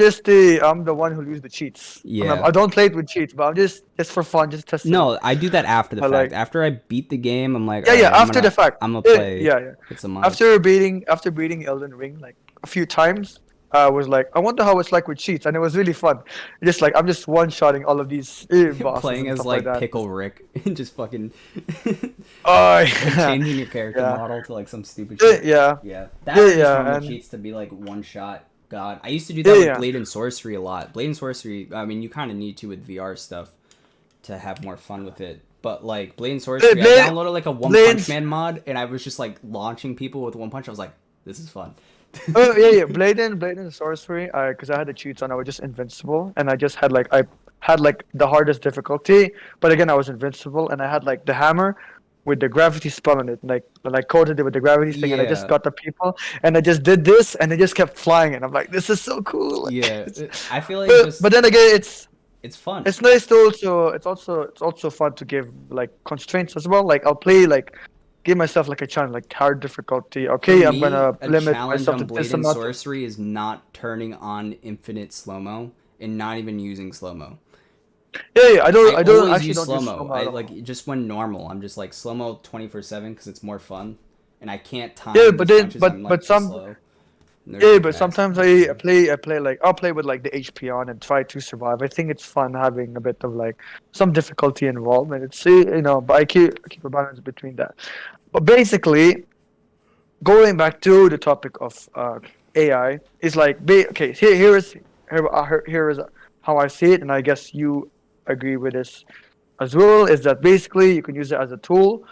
the one who used the cheats. Yeah. I don't play it with cheats, but I'm just for fun, just testing it. No, I do that after the I fact. like After I beat the game, I'm like, all yeah, yeah. right, After the fact, I'm gonna play yeah, yeah. with some mods. After beating Elden Ring like a few times, I was like, I wonder how it's like with cheats, and it was really fun. Just like I'm just one shotting all of these bosses Playing and as stuff like like that. Pickle Rick and just fucking Oh like yeah, changing your character yeah, model to like some stupid shit. yeah, Yeah, that yeah, or just yeah, normal and cheats to be like one shot. God, I used to do yeah, that with yeah. Blade and Sorcery a lot. Blade and Sorcery, I mean, you kind of need to with VR stuff to have more fun with it. But like Blade and Sorcery, I Blade, downloaded like a One Punch Blades. Man mod, and I was just like launching people with One Punch. I was like, this is fun. Oh yeah, yeah. Blade and Sorcery. Because I had the cheats on, I was just invincible, and I had like the hardest difficulty, but again I was invincible, and I had like the hammer with the gravity spell on it, like coated it with the gravity thing, and I just Yeah, got the people, and I just did this, and they just kept flying, and I'm like, this is so cool. Like, yeah. I feel like just but then again, it's fun. it's nice to it's also fun to give like constraints as well. Like I'll play like give myself like a challenge, like hard difficulty. For Okay, I'm me, gonna a limit challenge myself on to Blade this and amount of. Sorcery is not turning on infinite slow mo and not even using slow mo. Yeah, yeah, I I don't always actually use don't slow use mo. slow-mo I at like all. just when normal. I'm just like slow mo 24/7 because it's more fun, and I can't Yeah, time but these then punches. I'm like but too some slow. And they're yeah, too but fast. sometimes I play like I'll play with like the HP on and try to survive. I think it's fun having a bit of like some difficulty involved, and it's but I keep a balance between that. But basically, going back to the topic of AI is like okay. Here is how I see it, and I guess you agree with this as well. Is that basically you can use it as a tool,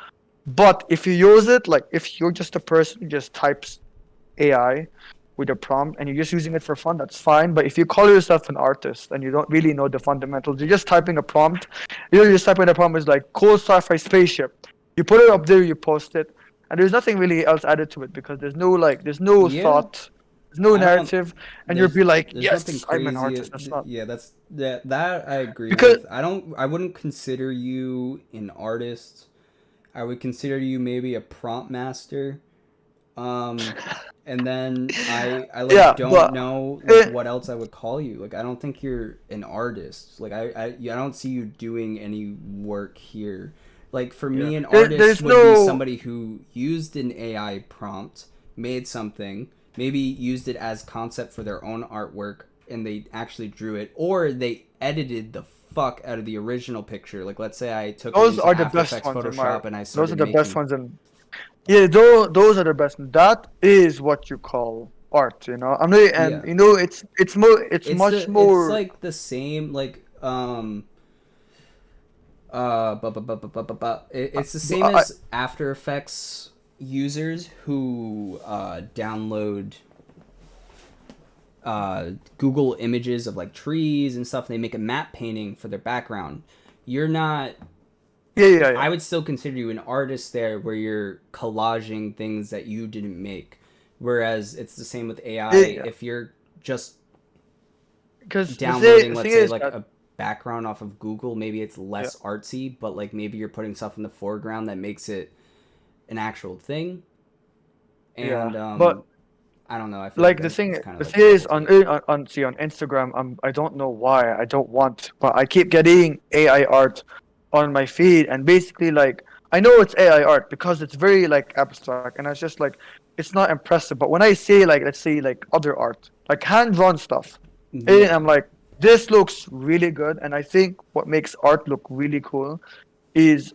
but if you use it like if you're just a person who just types AI with a prompt and you're just using it for fun, that's fine. But if you call yourself an artist and you don't really know the fundamentals, you're just typing a prompt. You're just typing a prompt is like cool sci-fi spaceship. You put it up there, you post it, and there's nothing really else added to it because there's no Yeah, thought, there's no I don't. narrative, and you'll be like, There's nothing yes, I'm an crazy. artist. That's not Yeah, that I agree because with. I wouldn't consider you an artist. I would consider you maybe a prompt master. Um, and then I like yeah, don't but know like eh, what else I would call you. Like I don't think you're an artist. Like I don't see you doing any work here. Like for yeah, me, an artist there's would be no somebody who used an AI prompt, made something, maybe used it as concept for their own artwork, and they actually drew it, or they edited the fuck out of the original picture. Like let's say I took it those into are the After best Effects, ones in my Photoshop, and I those are started the best making. ones in yeah, those are the best. That is what you call art, you know. I'm really, and Yeah, it's much it's more. like the same like it's the same I, as After Effects users who download Google images of like trees and stuff. And they make a map painting for their background. You're not. yeah, yeah, I yeah. would still consider you an artist there, where you're collaging things that you didn't make. Whereas it's the same with AI. Yeah, yeah. If you're just Because downloading, the thing let's say, is like that a background off of Google, maybe it's yeah, less artsy, but like maybe you're putting stuff in the foreground that makes it an actual thing. yeah. And But I don't know. I feel like like that's kind of the like a thing is double take. on see on Instagram, I don't know why I don't want, but I keep getting AI art on my feed, and basically like I know it's AI art because it's very like abstract, and it's just like it's not impressive. But when I say like let's say like other art, like hand-drawn stuff, and Yeah, I'm like this looks really good, and I think what makes art look really cool is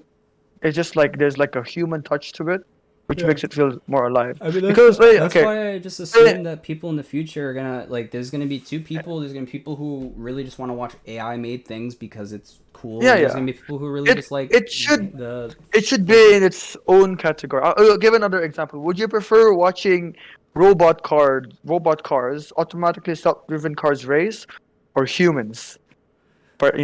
it's just like there's like a human touch to it, which yeah. makes it feel more alive. I mean, Because that's okay, why I just eh, assume that people in the future are gonna like. There's gonna be two people. There's gonna be people who really just want to watch AI made things because it's cool, yeah, and there's yeah. gonna be people who really It just like it should the. it should be in its own category. I'll give another example. Would you prefer watching robot cars, automatically self-driven cars race, or humans? But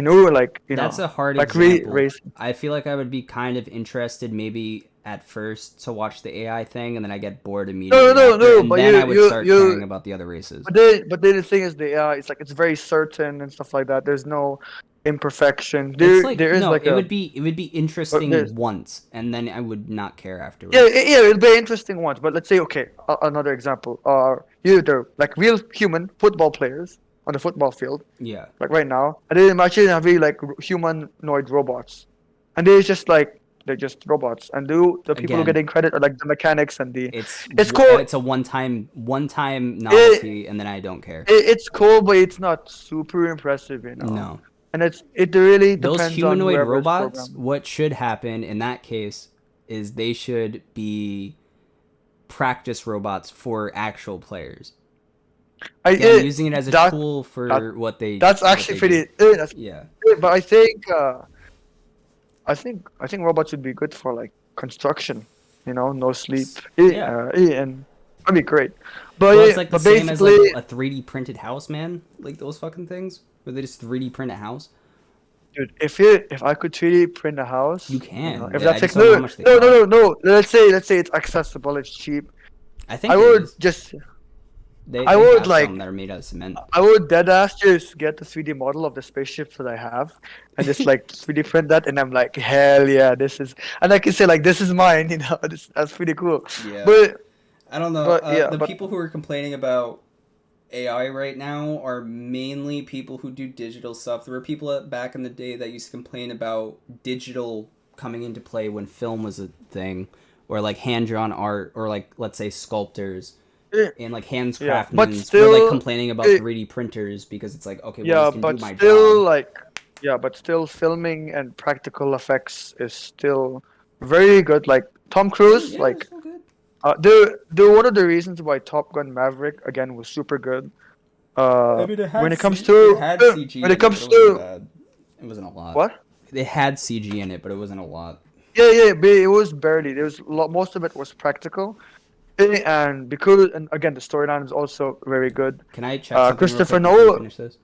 That's a hard like example. race. I feel like I would be kind of interested maybe at first to watch the AI thing, and then I get bored No, immediately no, after, no. and But then I would start caring about the other races. but then the thing is, the AI, it's like it's very certain and stuff like that. There's no imperfection. It's like There is no, like a it would be there's interesting once, and then I would not care yeah, afterwards. yeah, it'll be interesting ones. But let's say, okay, another example. The like real human football players on the football field, Yeah, like right now. And then imagine having like humanoid robots, and they're just robots, and the people who are again, getting credit are like the mechanics and the. It's cool. it's a one time It, novelty, and then I don't care. it's cool, but it's not super impressive, you know. No, And it really those depends on humanoid whoever's robots. programming. What should happen in that case is they should be practice robots for actual players. I Again, using it as a that tool that for that's what actually they do. pretty. That's Yeah. but I think robots would be good for like construction. You know, no sleep. Yeah. And that'd be great. But Well, it's like the but same as like basically, a 3D printed house, man. Like those fucking things where they just 3D print a house. dude, if I could 3D print a You house, you know, can. if I that's just like don't know how much they cost. no. Let's say it's accessible, it's cheap. I I think it would is. just I They would have some like that are made out of cement. I would dead ass just get the 3D model of the spaceship that I have and just like 3D print that, and I'm like, hell yeah, this is, and I can say like this is mine, you know, that's pretty cool. Yeah. But I don't know. yeah, The but people who are complaining about AI right now are mainly people who do digital stuff. There were people back in the day that used to complain about digital coming into play when film was a thing, or like hand drawn art, or like let's say sculptors eh, and like yeah, but handcraftsmen were like still, complaining about eh, 3D printers because it's like okay, well this yeah, can do but my still job. like yeah, but still filming and practical effects is still very good. Like Tom Still, Cruise, yeah, like still good. The one of the reasons why Top Gun Maverick again was super good. I mean, When it comes it to had CG when it in it, but comes it wasn't to bad. It wasn't a lot. what? It had CG in it, but it wasn't a lot. Yeah, yeah, but it was barely. There was most of it was practical, and because and again the storyline is also very good. Can I check something real Christopher quick before you Nolan. finish this?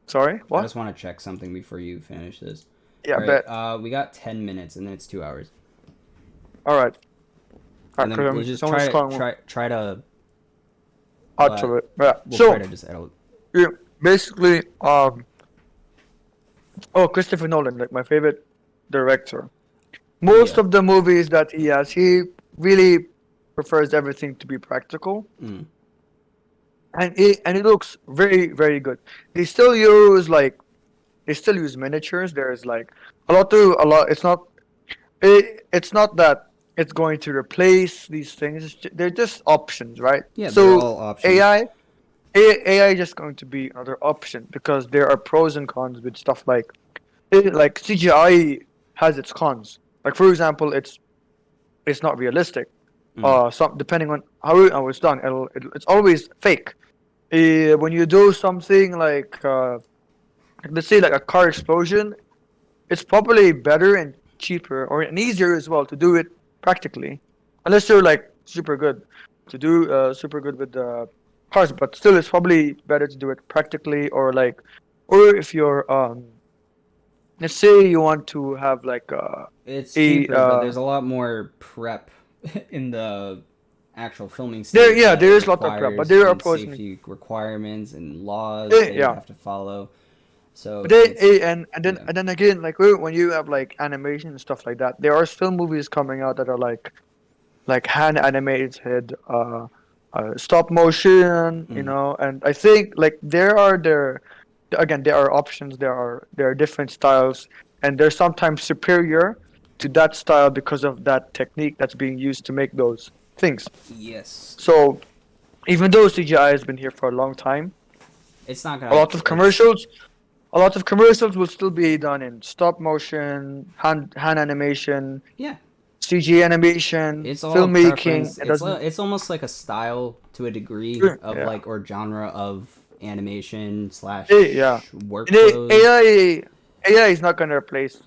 Sorry, I what? just want to check something before you finish this. Yeah, All right, bet. we got 10 minutes, and then it's 2 hours, All right, all and right. then Because we'll just someone's calling me try to out to it. Yeah. we'll try So to just edit. yeah, basically, oh, Christopher Nolan, like my favorite director. Most Yeah. of the movies that he has, he really prefers everything to be practical, Mm. and it looks very very good. They still use like they still use miniatures. There's like a lot. It's not that it's going to replace these things. They're just options, right? Yeah, they're So all options. AI AI is just going to be another option because there are pros and cons with stuff like CGI has its cons. Like for example, it's not realistic. Mm. Some depending on how it's done, it's always fake. When you do something like let's say like a car explosion, it's probably better and cheaper or and easier as well to do it practically, unless you're like super good to do super good with the cars. But still, it's probably better to do it practically or if you're let's say you want to have like It's a cheaper, but there's a lot more prep in the actual filming there stage yeah that there it is a lot of prep, but requires, there are and pros and safety requirements and laws that you yeah. have to follow. But So they it's and then yeah. and then again like when you have like animation and stuff like that, there are still movies coming out that are like hand animated stop motion, Mm. and I think like there are options, there are different styles, and they're sometimes superior to that style because of that technique that's being used to make those things. Yes. So even though CGI has been here for a long time, It's not a gonna. lot of It's commercials a lot of commercials will still be done in stop motion, hand animation, yeah. CG animation, It's all filmmaking. preference. It doesn't. It's almost like a style to a degree of Yeah. like, or genre of animation Yeah. slash And workflows. AI is not gonna replace.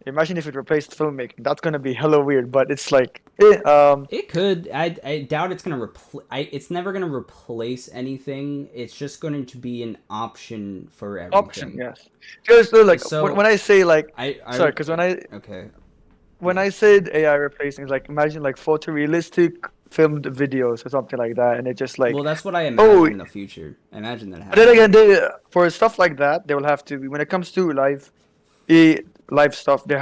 Imagine if it replaced filmmaking. That's gonna be hella weird. But it's like, It could. I doubt it's gonna it's never gonna replace anything. It's just going to be an option for option. everything. Yes. Because like when So I say like, I sorry, because okay. when Yeah. I said AI replacing, it's like imagine like photorealistic filmed videos or something like that, and it just Well, like, that's what I oh, imagine in the future. I imagine that but then happening. again, for stuff like that, they will have to when it comes to live stuff. There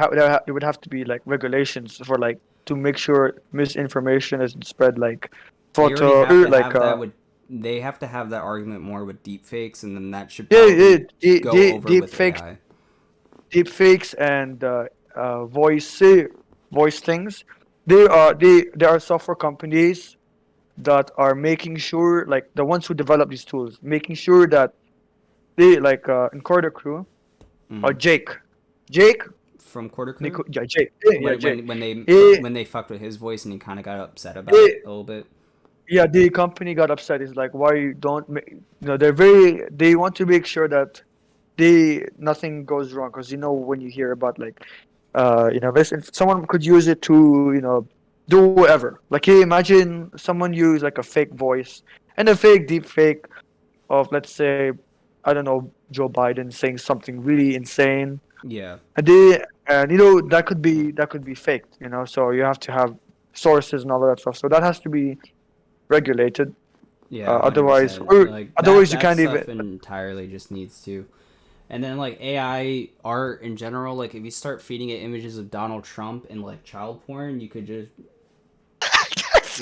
would have to be like regulations for like to make sure misinformation isn't spread like They already photo have or to like have that with. They have to have that argument more with deepfakes, and then that should yeah, yeah, probably go over with AI. deep fakes and voice voice things. There are software companies that are making sure like the ones who develop these tools, making sure that they like in Corda Crew or Mm. Jake, From Quarter Crew, Nico, yeah, Jake, yeah, when Jake. when when they He, when they fucked with his voice and he kind of got upset about he, it a little bit. yeah, the company got upset. It's like why you don't they want to make sure that nothing goes wrong because when you hear about like this if someone could use it to do whatever. Like hey, imagine someone use like a fake voice and a fake deep fake of let's say I don't know Joe Biden saying something really insane Yeah, and that could be faked, so you have to have sources and all that stuff, so that has to be regulated. yeah, hundred Otherwise, percent. or Like otherwise you that can't even. stuff entirely just needs to. And then like AI art in general, like if you start feeding it images of Donald Trump and like child porn, you could just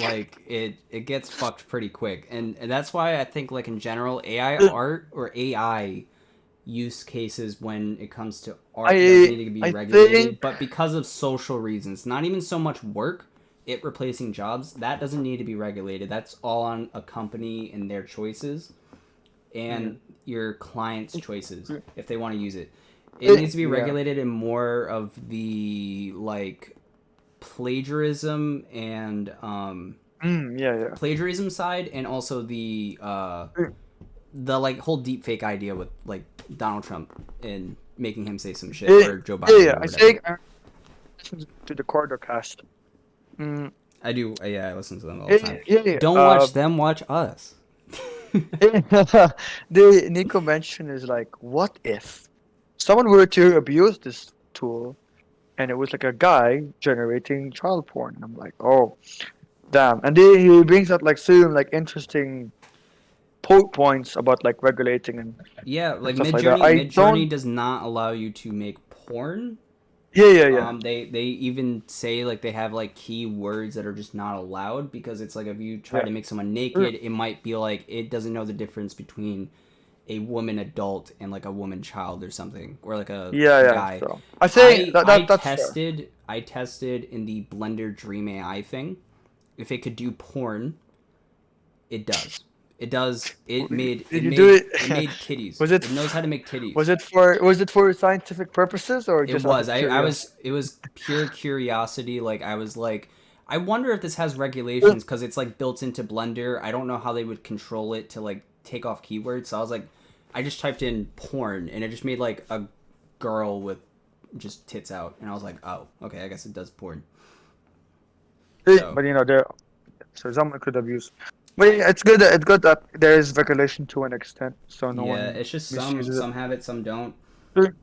like it gets fucked pretty quick. And that's why I think like in general AI art or AI use cases when it comes to art does I need to be I think regulated, but because of social reasons, not even so much work, it replacing jobs, that doesn't need to be regulated. That's all on a company and their choices and mm, your client's choices if they want to use it. It it, needs to be yeah regulated in more of the like plagiarism and Yeah, yeah. plagiarism side, and also Mm, the like whole deep fake idea with like Donald Trump and making him say some shit, Yeah, or Joe yeah, Biden yeah. or I whatever. say I listen to the Corridor cast. Mm, I do. Yeah, I listen to them all the yeah, time. yeah, yeah. Don't watch them. Watch us. The Nico mention is like, what if someone were to abuse this tool and it was like a guy generating child porn? And I'm like, oh, damn. And he brings up like some like interesting points about like regulating Yeah, and like stuff like that. I Mid Journey don't. does not allow you to make porn. Yeah, yeah, yeah, They even say like they have like key words that are just not allowed, because it's like if you try yeah. to make someone Mm, naked, it might be like it doesn't know the difference between a woman adult and like a woman child or something, or like a yeah, yeah. guy. So I say that's fair. I tested in the Blender Dream AI thing if it could do porn. It does. It does. Did you do It it? made titties. Was it It knows how to make titties. was it for scientific purposes or It just out was. of curiosity? It was pure curiosity. Like I was like, I wonder if this has regulations, because it's like built into Blender. I don't know how they would control it to like take off keywords. So I was like, I just typed in porn and it just made like a girl with just tits out, and I was like, oh, okay, I guess it does porn. So But there so someone could abuse. But yeah, it's good that there is regulation to an extent, so no yeah, one it's just misuses some have it, some don't. it.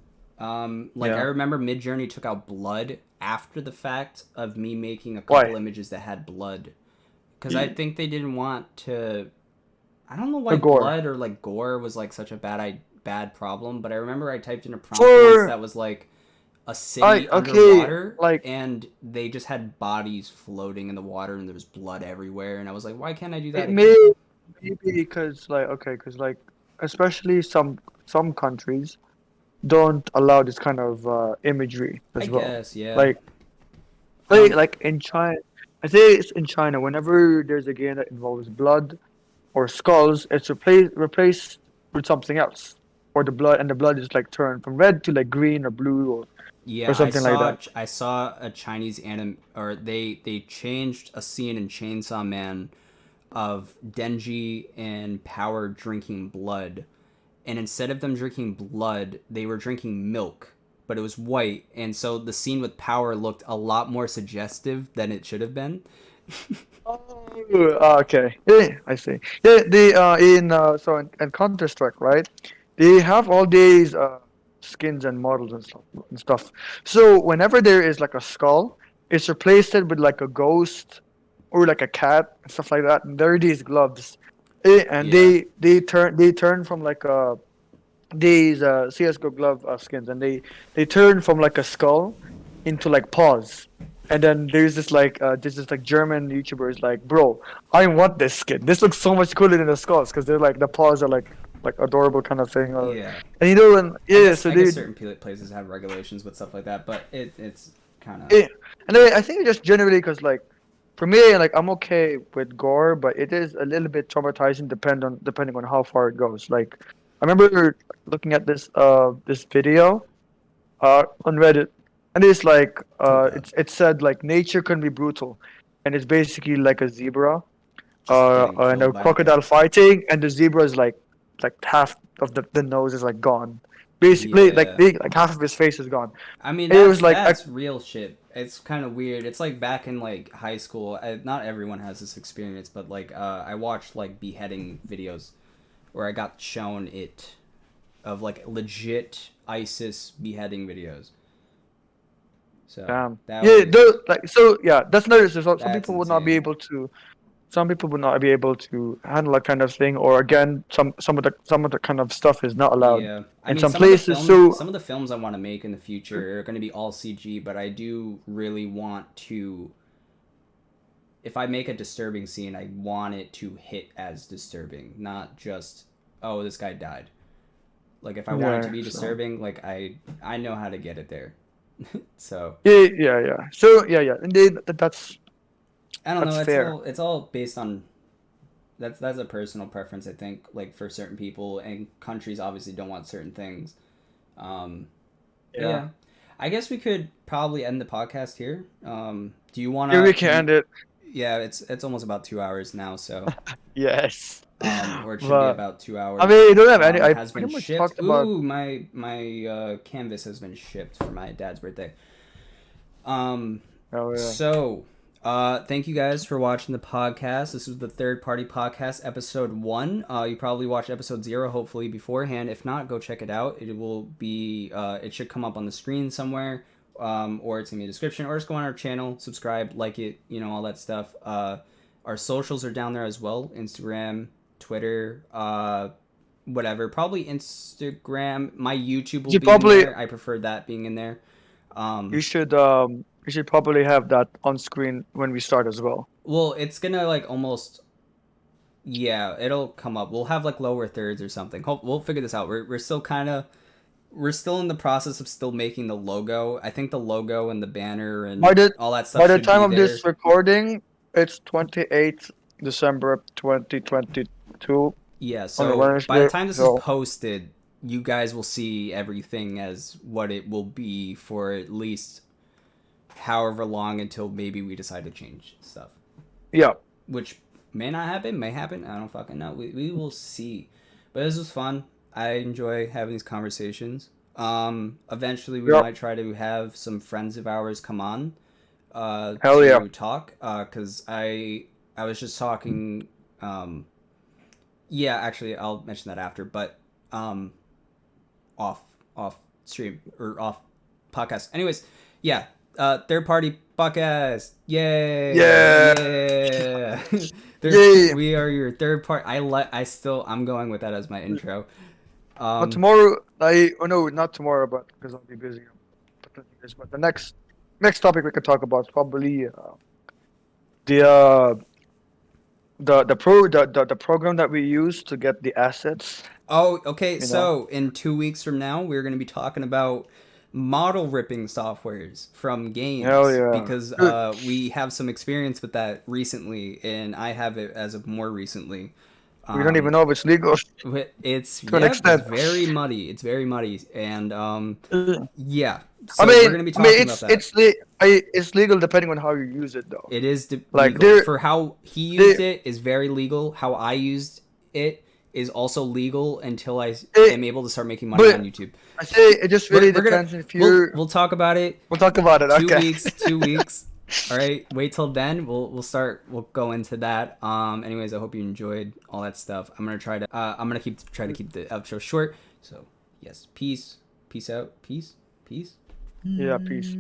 Like I Yeah. remember Midjourney took out blood after the fact of me making a couple Why? images that had blood, because I think they didn't want to. I don't know why The gore. blood or like gore was like such a bad problem, but I remember I typed in a prompt once For that was like a I city okay, underwater, like and they just had bodies floating in the water and there was blood everywhere, and I was like, why can't I do that it again? maybe because like okay, because like especially some countries don't allow this kind of imagery I as well. guess, yeah. Like I don't. like in China, I say it's in China. Whenever there's a game that involves blood or skulls, it's replaced with something else, or the blood is like turned from red to like green or blue or Yeah, something like that. I saw a Chinese anime, or they changed a scene in Chainsaw Man of Denji and Power drinking blood, and instead of them drinking blood, they were drinking milk, but it was white, and so the scene with Power looked a lot more suggestive than it should have been. Oh, okay. Yeah, I see. Yeah, in Counter Strike, right? They have all these skins and models and stuff. So whenever there is like a skull, it's replaced it with like a ghost or like a cat and stuff like that. And there are these gloves, and Yeah, they turn from like these CS:GO glove skins, and they turn from like a skull into like paws. And then there's this like German YouTuber is like, bro, I want this skin. This looks so much cooler than the skulls because they're like the paws are like adorable kind of thing. Or yeah. and and yeah, so I guess they certain places have regulations with stuff like that, but it's kind of yeah. And I think just generally because like for me like I'm okay with gore, but it is a little bit traumatizing depending on how far it goes. Like I remember looking at this video on Reddit, and it's like oh god, it said like nature can be brutal, and it's basically like a zebra just getting and a killed by a crocodile cat. fighting, and the zebra is like half of the nose is like gone, basically Yeah, like half of his face is gone. I mean And it was like that's real shit. It's kind of weird. It's like back in like high school. Not everyone has this experience, but like I watched like beheading videos where I got shown it of like legit ISIS beheading videos. So that yeah, was like so yeah, that's another. So some that's people would not be insane. able to. Some people would not be able to handle that kind of thing, or again, some of the kind of stuff is not allowed Yeah, I in mean some places. So some of the films I want to make in the future are going to be all CG, but I do really want to. If I make a disturbing scene, I want it to hit as disturbing, not just oh this guy died. Like if I want it to yeah, be so disturbing, like I know how to get it there. So yeah, yeah, yeah. So yeah, indeed, I don't that's know. fair. It's all based on that's a personal preference. I think like for certain people and countries obviously don't want certain things. But Yeah. yeah, I guess we could probably end the podcast here. Do you Yeah, we wanna? can end it. Yeah, it's almost about 2 hours now, so Yes. or it should be But about two I hours. mean, you don't have any. It I has been pretty much shipped. talked about. Ooh, my canvas has been shipped for my dad's birthday. Um, Oh yeah. so thank you guys for watching the podcast. This was the third party podcast, episode 1. You probably watched episode 0 hopefully beforehand. If not, go check it out. It will be it should come up on the screen somewhere. Or it's in the description, or just go on our channel, subscribe, like it, all that stuff. Our socials are down there as well: Instagram, Twitter, whatever. Probably Instagram. My YouTube You will should be in probably. there. I prefer that being in there. You Um, should. You should probably have that on screen when we start as well. well, it's gonna like almost, yeah, it'll come up. We'll have like lower thirds or something. We'll figure this out. We're still kind of we're still in the process of still making the logo. I think the logo and the banner By and the all that by stuff the should time be of there. this recording, it's 28th December 2022 Yeah, on a so by the Wednesday. time this is So posted, you guys will see everything as what it will be for at least however long until maybe we decide to change stuff. yeah, Which may not happen, may happen. I don't fucking know. We will see. But this was fun. I enjoy having these conversations. Eventually, we yep, might try to have some friends of ours come on hell yeah. to talk. Because I was just talking. Yeah, actually, I'll mention that after. But um, off off stream or off podcast. Anyways, yeah. Third party podcast. Yay! Yeah, Yeah. yay. We are your third part. I'm going with that as my intro. But Um, tomorrow, oh no, not tomorrow, but because I'll be busy. But the next topic we could talk about is probably the the program that we use to get the assets. oh, okay. You know. So in 2 weeks from now, we're going to be talking about model ripping softwares from Hell games yeah. because Dude, we have some experience with that recently, and I have it as of more recently. we don't even Um, know if it's legal it's to an yep, it's extent. very muddy. It's very muddy, and I yeah. So we're going to be talking about that. it's legal depending on how you use it though. It is Like legal. For how he used they, it is very legal. How I used it is also legal until I they am able to start making money on but YouTube. I say it just really We're gonna depends if you're. we'll talk about it. We'll talk about it. Two Okay. weeks, 2 weeks. All right, wait till then. We'll go into that. Anyways, I hope you enjoyed all that stuff. I'm gonna try to keep the outro short. So yes, peace out, peace. Yeah. Peace.